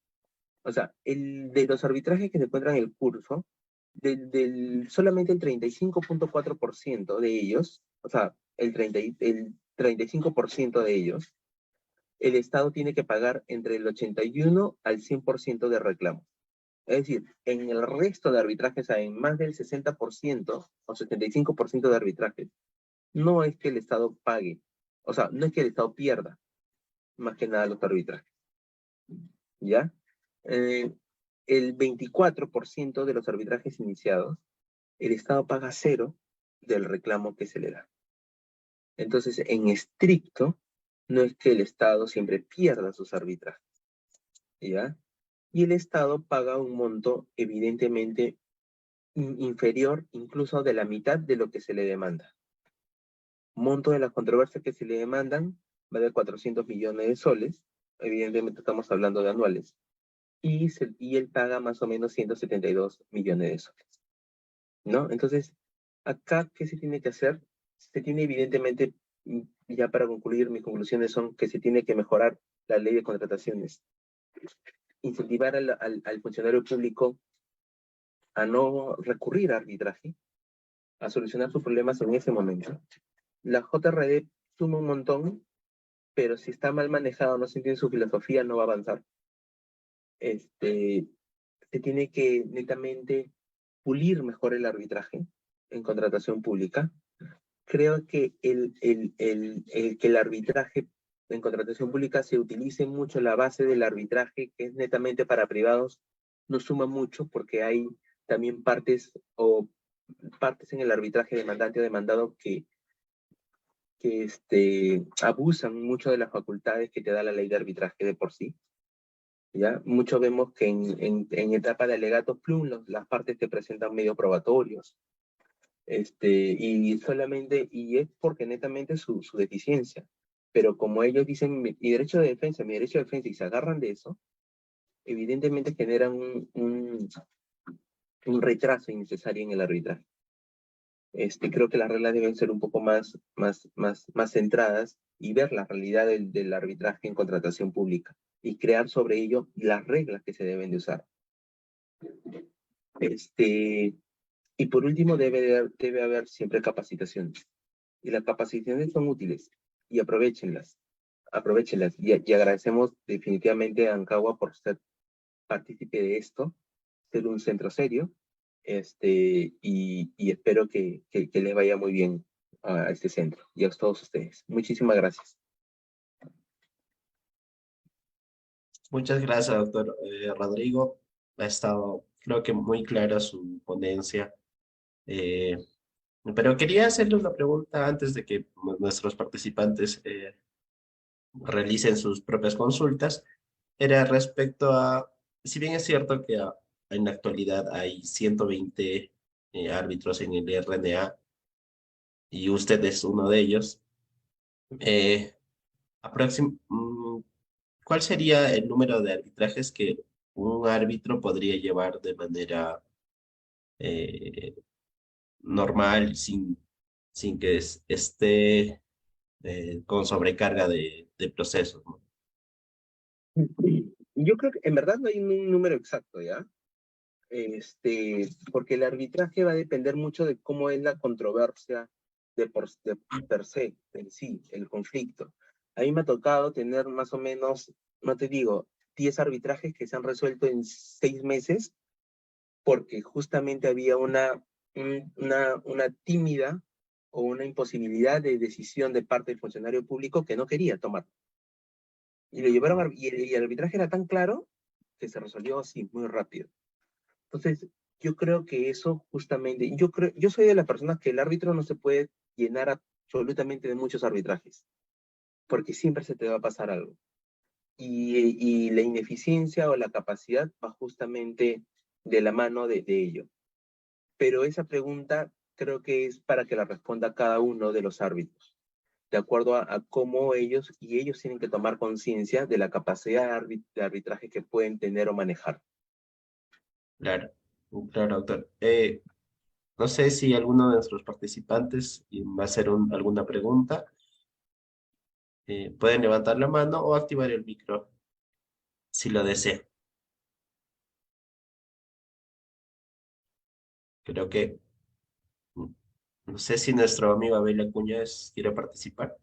O sea, de los arbitrajes que se encuentran en el curso, solamente el 35.4% de ellos, o sea, el 35% de ellos, el Estado tiene que pagar entre el 81 al 100% de reclamos. Es decir, en el resto de arbitrajes, en más del 60% o 75% de arbitrajes, no es que el Estado pague, o sea, no es que el Estado pierda, más que nada los arbitrajes. ¿Ya? El 24% de los arbitrajes iniciados, el Estado paga cero del reclamo que se le da. Entonces, en estricto, no es que el Estado siempre pierda sus arbitrajes, ¿ya? Y el Estado paga un monto evidentemente inferior incluso de la mitad de lo que se le demanda. Monto de las controversias que se le demandan va de 400 millones de soles, evidentemente estamos hablando de anuales, y él paga más o menos 172 millones de soles, ¿no? Entonces, acá, ¿qué se tiene que hacer? Se tiene evidentemente, ya para concluir, mis conclusiones son que se tiene que mejorar la ley de contrataciones, incentivar al funcionario público a no recurrir a arbitraje, a solucionar sus problemas en ese momento. La JRD suma un montón, pero si está mal manejado, no se entiende su filosofía, no va a avanzar. Se tiene que netamente pulir mejor el arbitraje en contratación pública. Creo que que el arbitraje en contratación pública se utilice mucho la base del arbitraje, que es netamente para privados, no suma mucho porque hay también partes o partes en el arbitraje demandante o demandado que abusan mucho de las facultades que te da la ley de arbitraje de por sí. ¿Ya? Mucho vemos que en etapa de alegatos plum, las partes te presentan medio probatorios. Y es porque netamente su deficiencia. Pero como ellos dicen, mi derecho de defensa, y se agarran de eso, evidentemente generan un retraso innecesario en el arbitraje. Creo que las reglas deben ser un poco más centradas y ver la realidad del arbitraje en contratación pública y crear sobre ello las reglas que se deben de usar. Y por último, debe haber siempre capacitaciones. Y las capacitaciones son útiles y aprovechenlas. Y agradecemos definitivamente a Ancagua por ser partícipe de esto, ser un centro serio, y espero que les vaya muy bien a este centro y a todos ustedes. Muchísimas gracias. Muchas gracias, doctor Rodrigo. Ha estado, creo que muy clara su ponencia. Eh, pero quería hacerle una pregunta antes de que nuestros participantes realicen sus propias consultas. Era respecto a, si bien es cierto que en la actualidad hay 120 árbitros en el RNA y usted es uno de ellos, eh, ¿cuál sería el número de arbitrajes que un árbitro podría llevar de manera eh, normal, sin que esté con sobrecarga de procesos, ¿no? Yo creo que en verdad no hay un número exacto, ¿ya? Porque el arbitraje va a depender mucho de cómo es la controversia de per se, en sí, el conflicto. A mí me ha tocado tener más o menos, no te digo, 10 arbitrajes que se han resuelto en 6 meses porque justamente había una tímida o una imposibilidad de decisión de parte del funcionario público que no quería tomar. Y lo llevaron, y el arbitraje era tan claro que se resolvió así, muy rápido. Entonces, yo creo que eso justamente, yo soy de las personas que el árbitro no se puede llenar absolutamente de muchos arbitrajes, porque siempre se te va a pasar algo. Y la ineficiencia o la capacidad va justamente de la mano de ello. Pero esa pregunta creo que es para que la responda cada uno de los árbitros, de acuerdo a cómo ellos tienen que tomar conciencia de la capacidad de arbitraje que pueden tener o manejar. Claro, claro, doctor. No sé si alguno de nuestros participantes va a hacer alguna pregunta. Pueden levantar la mano o activar el micro si lo desea. Creo que, mm, no sé si nuestro amigo Abel Acuña quiere participar.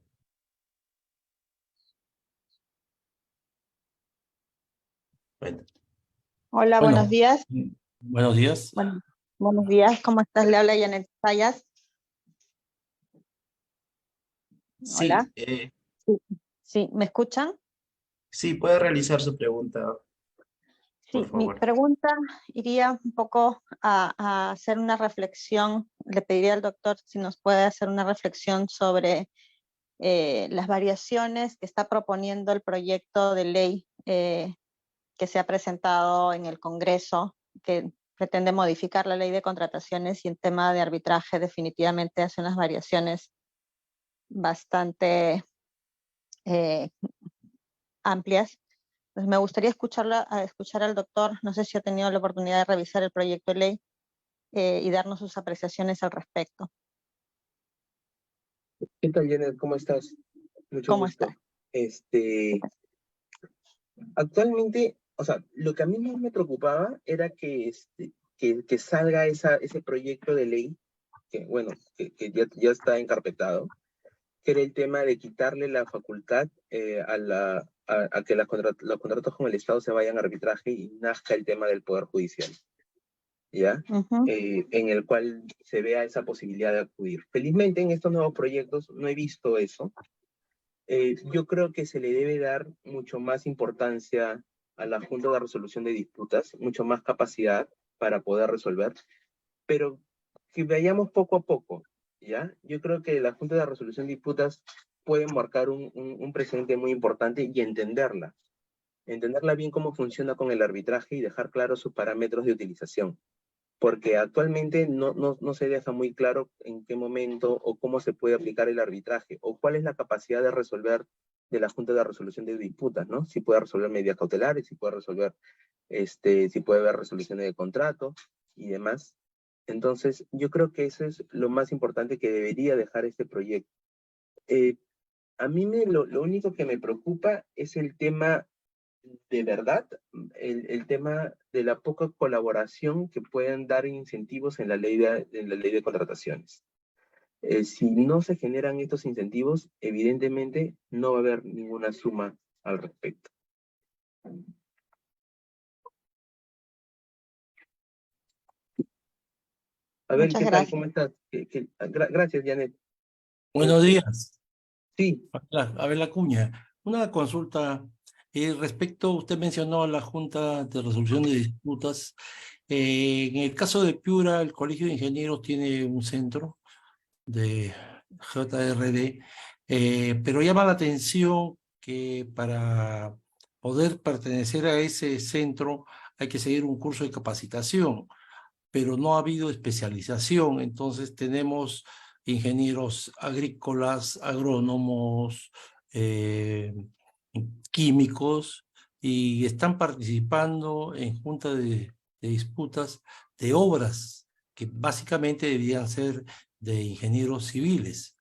Bueno, Hola, buenos Bueno, días. buenos días. Bueno, buenos días, ¿cómo estás? Le habla Janet Sayas. Hola. sí, Sí, sí, ¿me escuchan? sí, puede realizar su pregunta, por Sí, mi favor. pregunta iría un poco a hacer una reflexión. Le pediría al doctor si nos puede hacer una reflexión sobre las variaciones que está proponiendo el proyecto de ley que se ha presentado en el Congreso, que pretende modificar la ley de contrataciones y en tema de arbitraje definitivamente hace unas variaciones bastante amplias. Pues me gustaría escuchar al doctor, no sé si ha tenido la oportunidad de revisar el proyecto de ley y darnos sus apreciaciones al respecto. ¿Qué tal, Janet? ¿Cómo estás? Mucho ¿Cómo gusto. está? Actualmente, o sea, lo que a mí más me preocupaba era que salga ese proyecto de ley, que bueno, que ya está encarpetado, que era el tema de quitarle la facultad a que los contratos con el Estado se vayan a arbitraje y nazca el tema del Poder Judicial, ¿ya? En el cual se vea esa posibilidad de acudir. Felizmente en estos nuevos proyectos no he visto eso. Yo creo que se le debe dar mucho más importancia a la Junta de Resolución de Disputas, mucho más capacidad para poder resolver, pero que vayamos poco a poco, ¿ya? Yo creo que la Junta de Resolución de Disputas puede marcar un precedente muy importante y entenderla bien cómo funciona con el arbitraje y dejar claros sus parámetros de utilización, porque actualmente no se deja muy claro en qué momento o cómo se puede aplicar el arbitraje, o cuál es la capacidad de resolver de la Junta de Resolución de Disputas, ¿no? Si puede resolver medidas cautelares, si puede resolver, si puede haber resoluciones de contrato y demás. Entonces, yo creo que eso es lo más importante que debería dejar este proyecto. A mí lo único que me preocupa es el tema de verdad, el tema de la poca colaboración que pueden dar incentivos en la ley de contrataciones. Si no se generan estos incentivos, evidentemente no va a haber ninguna suma al respecto. Abel, Muchas ¿qué tal? gracias. ¿Cómo estás? Gracias, Janet. Buenos días. Sí, Abel Acuña. Una consulta respecto, usted mencionó a la Junta de Resolución de Disputas. En el caso de Piura, el Colegio de Ingenieros tiene un centro de JRD, pero llama la atención que para poder pertenecer a ese centro hay que seguir un curso de capacitación, pero no ha habido especialización. Entonces tenemos ingenieros agrícolas, agrónomos, químicos, y están participando en junta de disputas de obras que básicamente debían ser de ingenieros civiles.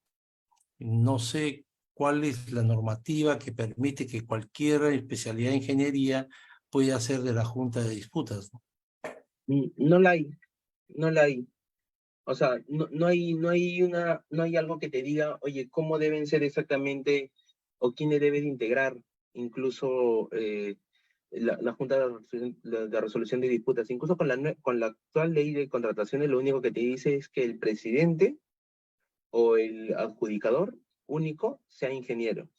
No sé cuál es la normativa que permite que cualquier especialidad de ingeniería pueda ser de la junta de disputas, ¿no? no la hay, no la hay. O sea, no hay algo que te diga, oye, cómo deben ser exactamente o quién le debe de integrar, incluso la Junta de Resolución de Disputas. Incluso con la actual ley de contrataciones, lo único que te dice es que el presidente o el adjudicador único sea ingeniero,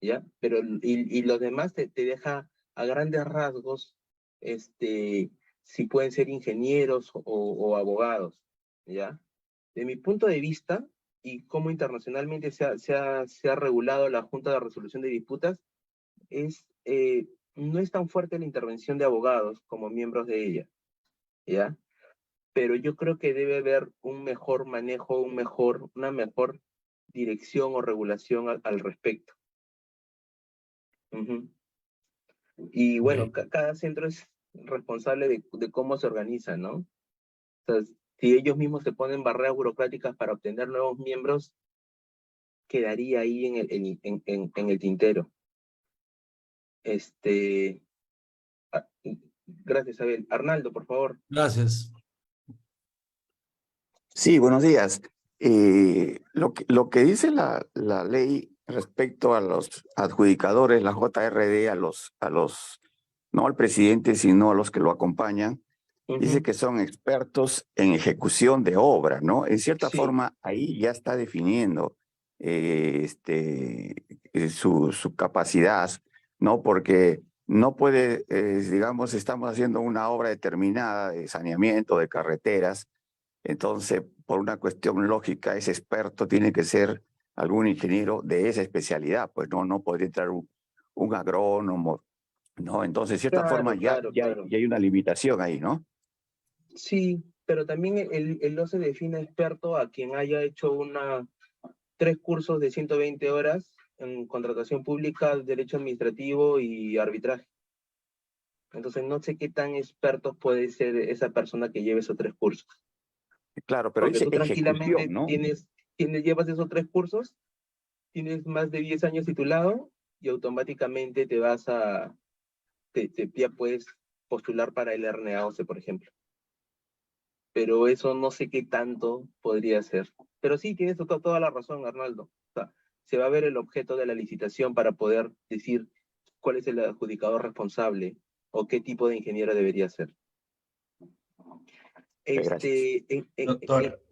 ¿ya? Pero, y los demás te deja a grandes rasgos, si pueden ser ingenieros o abogados, ¿ya? De mi punto de vista, y cómo internacionalmente se ha regulado la Junta de Resolución de Disputas, no es tan fuerte la intervención de abogados como miembros de ella, ¿ya? Pero yo creo que debe haber un mejor manejo, una mejor dirección o regulación al respecto. Ujú. Y bueno, cada centro es responsable de cómo se organiza, ¿no? Entonces, si ellos mismos se ponen barreras burocráticas para obtener nuevos miembros, quedaría ahí en el tintero. Ah, gracias, Abel. Arnaldo, por favor. Gracias. Sí, buenos días. Lo que dice la ley respecto a los adjudicadores, la JRD, no al presidente, sino a los que lo acompañan, dice que son expertos en ejecución de obra, ¿no? En cierta Sí. forma, ahí ya está definiendo su capacidad, ¿no? Porque no puede, digamos, estamos haciendo una obra determinada de saneamiento de carreteras. Entonces, por una cuestión lógica, ese experto tiene que ser algún ingeniero de esa especialidad, pues no podría entrar un agrónomo, ¿no? Entonces, de cierta forma, ya hay una limitación ahí, ¿no? Sí, pero también el no se define experto a quien haya hecho 3 cursos de 120 horas en contratación pública, derecho administrativo y arbitraje. Entonces, no sé qué tan expertos puede ser esa persona que lleve esos 3 cursos. Claro, pero Porque dice tú tranquilamente ejecución, ¿no? llevas esos 3 cursos, tienes más de 10 años titulado y automáticamente ya puedes postular para el RNAOCE, por ejemplo. Pero eso no sé qué tanto podría ser. Pero sí, tienes toda la razón, Arnaldo. O sea, se va a ver el objeto de la licitación para poder decir cuál es el adjudicador responsable o qué tipo de ingeniero debería ser. Gracias. Doctor,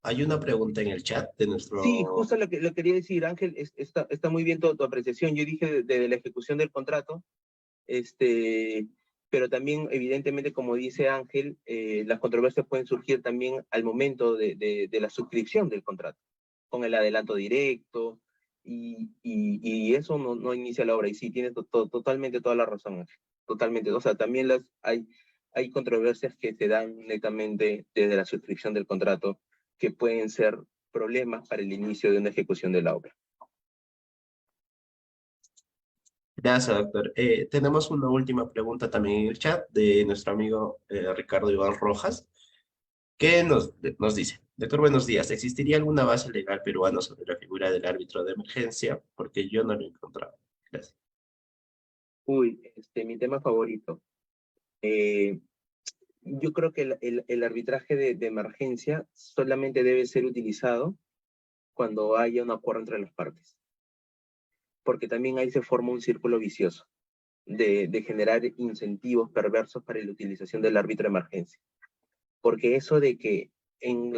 hay una pregunta en el chat de nuestro... Sí, justo lo quería decir, Ángel, está muy bien tu apreciación. Yo dije de la ejecución del contrato, pero también, evidentemente, como dice Ángel, las controversias pueden surgir también al momento de la suscripción del contrato, con el adelanto directo, y eso no inicia la obra. Y sí, tienes totalmente toda la razón, Ángel. Totalmente. O sea, también hay controversias que se dan netamente desde la suscripción del contrato, que pueden ser problemas para el inicio de una ejecución de la obra. Gracias, doctor. Tenemos una última pregunta también en el chat de nuestro amigo Ricardo Iván Rojas, que nos dice: doctor, buenos días. ¿Existiría alguna base legal peruana sobre la figura del árbitro de emergencia? Porque yo no lo he encontrado. Gracias. Uy, mi tema favorito. Yo creo que el arbitraje de emergencia solamente debe ser utilizado cuando haya un acuerdo entre las partes, porque también ahí se forma un círculo vicioso de generar incentivos perversos para la utilización del árbitro de emergencia. Porque eso de que en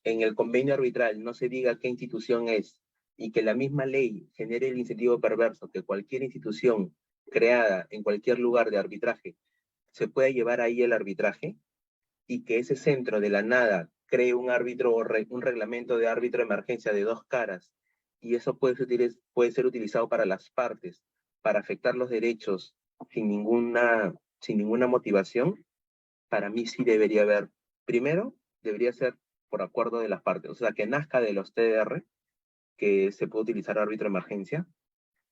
el convenio arbitral no se diga qué institución es y que la misma ley genere el incentivo perverso que cualquier institución creada en cualquier lugar de arbitraje se pueda llevar ahí el arbitraje, y que ese centro de la nada cree un árbitro o un reglamento de árbitro de emergencia de dos caras, y eso puede ser utilizado para las partes, para afectar los derechos sin ninguna motivación. Para mí sí debería haber, primero, debería ser por acuerdo de las partes, o sea, que nazca de los TDR, que se puede utilizar árbitro de emergencia,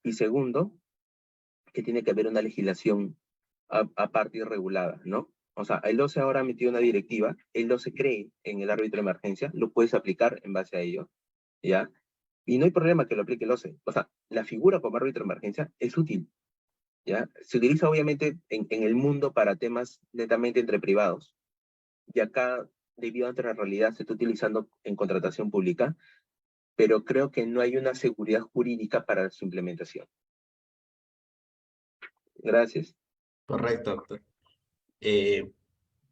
y segundo, que tiene que haber una legislación aparte y regulada, ¿no? O sea, el OCE ahora ha metido una directiva, el OCE cree en el árbitro de emergencia, lo puedes aplicar en base a ello, ¿ya? Y no hay problema que lo aplique el OCE. O sea, la figura como árbitro de emergencia es útil, ¿ya? Se utiliza obviamente en el mundo para temas netamente entre privados, y acá, debido a nuestra realidad, se está utilizando en contratación pública, pero creo que no hay una seguridad jurídica para su implementación. Gracias. Correcto, doctor.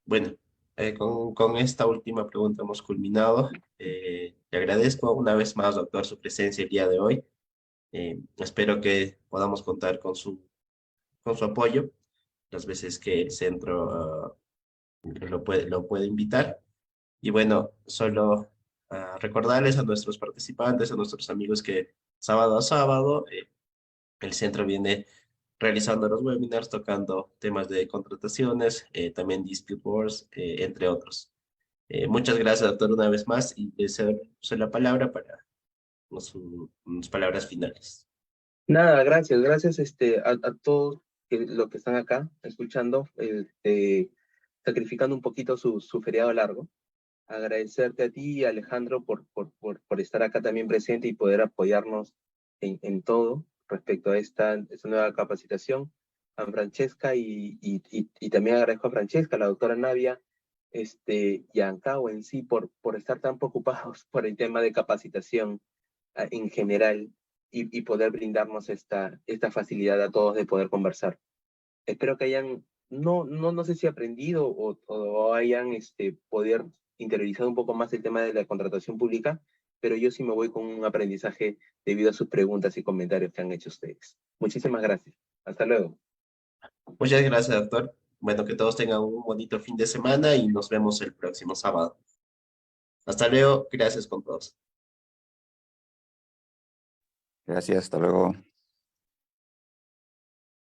Bueno, con esta última pregunta hemos culminado. Le agradezco una vez más, doctor, su presencia el día de hoy. Espero que podamos contar con su apoyo las veces que el centro lo puede invitar. Y bueno, solo recordarles a nuestros participantes, a nuestros amigos, que sábado a sábado el centro viene realizando los webinars tocando temas de contrataciones, también dispute wars, entre otros. Muchas gracias, doctor, una vez más, y le cedo la palabra para sus palabras finales. Nada, gracias a todos los que están acá escuchando, sacrificando un poquito su feriado largo. Agradecerte a ti, Alejandro, por estar acá también presente y poder apoyarnos en todo respecto a esta nueva capacitación. A Francesca y también agradezco a Francesca, a la doctora Navia, y a Ancao en sí por estar tan preocupados por el tema de capacitación en general, y poder brindarnos esta facilidad a todos de poder conversar. Espero que hayan, no sé si aprendido o hayan poder interiorizado un poco más el tema de la contratación pública, pero yo sí me voy con un aprendizaje debido a sus preguntas y comentarios que han hecho ustedes. Muchísimas gracias. Hasta luego. Muchas gracias, doctor. Bueno, que todos tengan un bonito fin de semana y nos vemos el próximo sábado. Hasta luego. Gracias con todos. Gracias, hasta luego.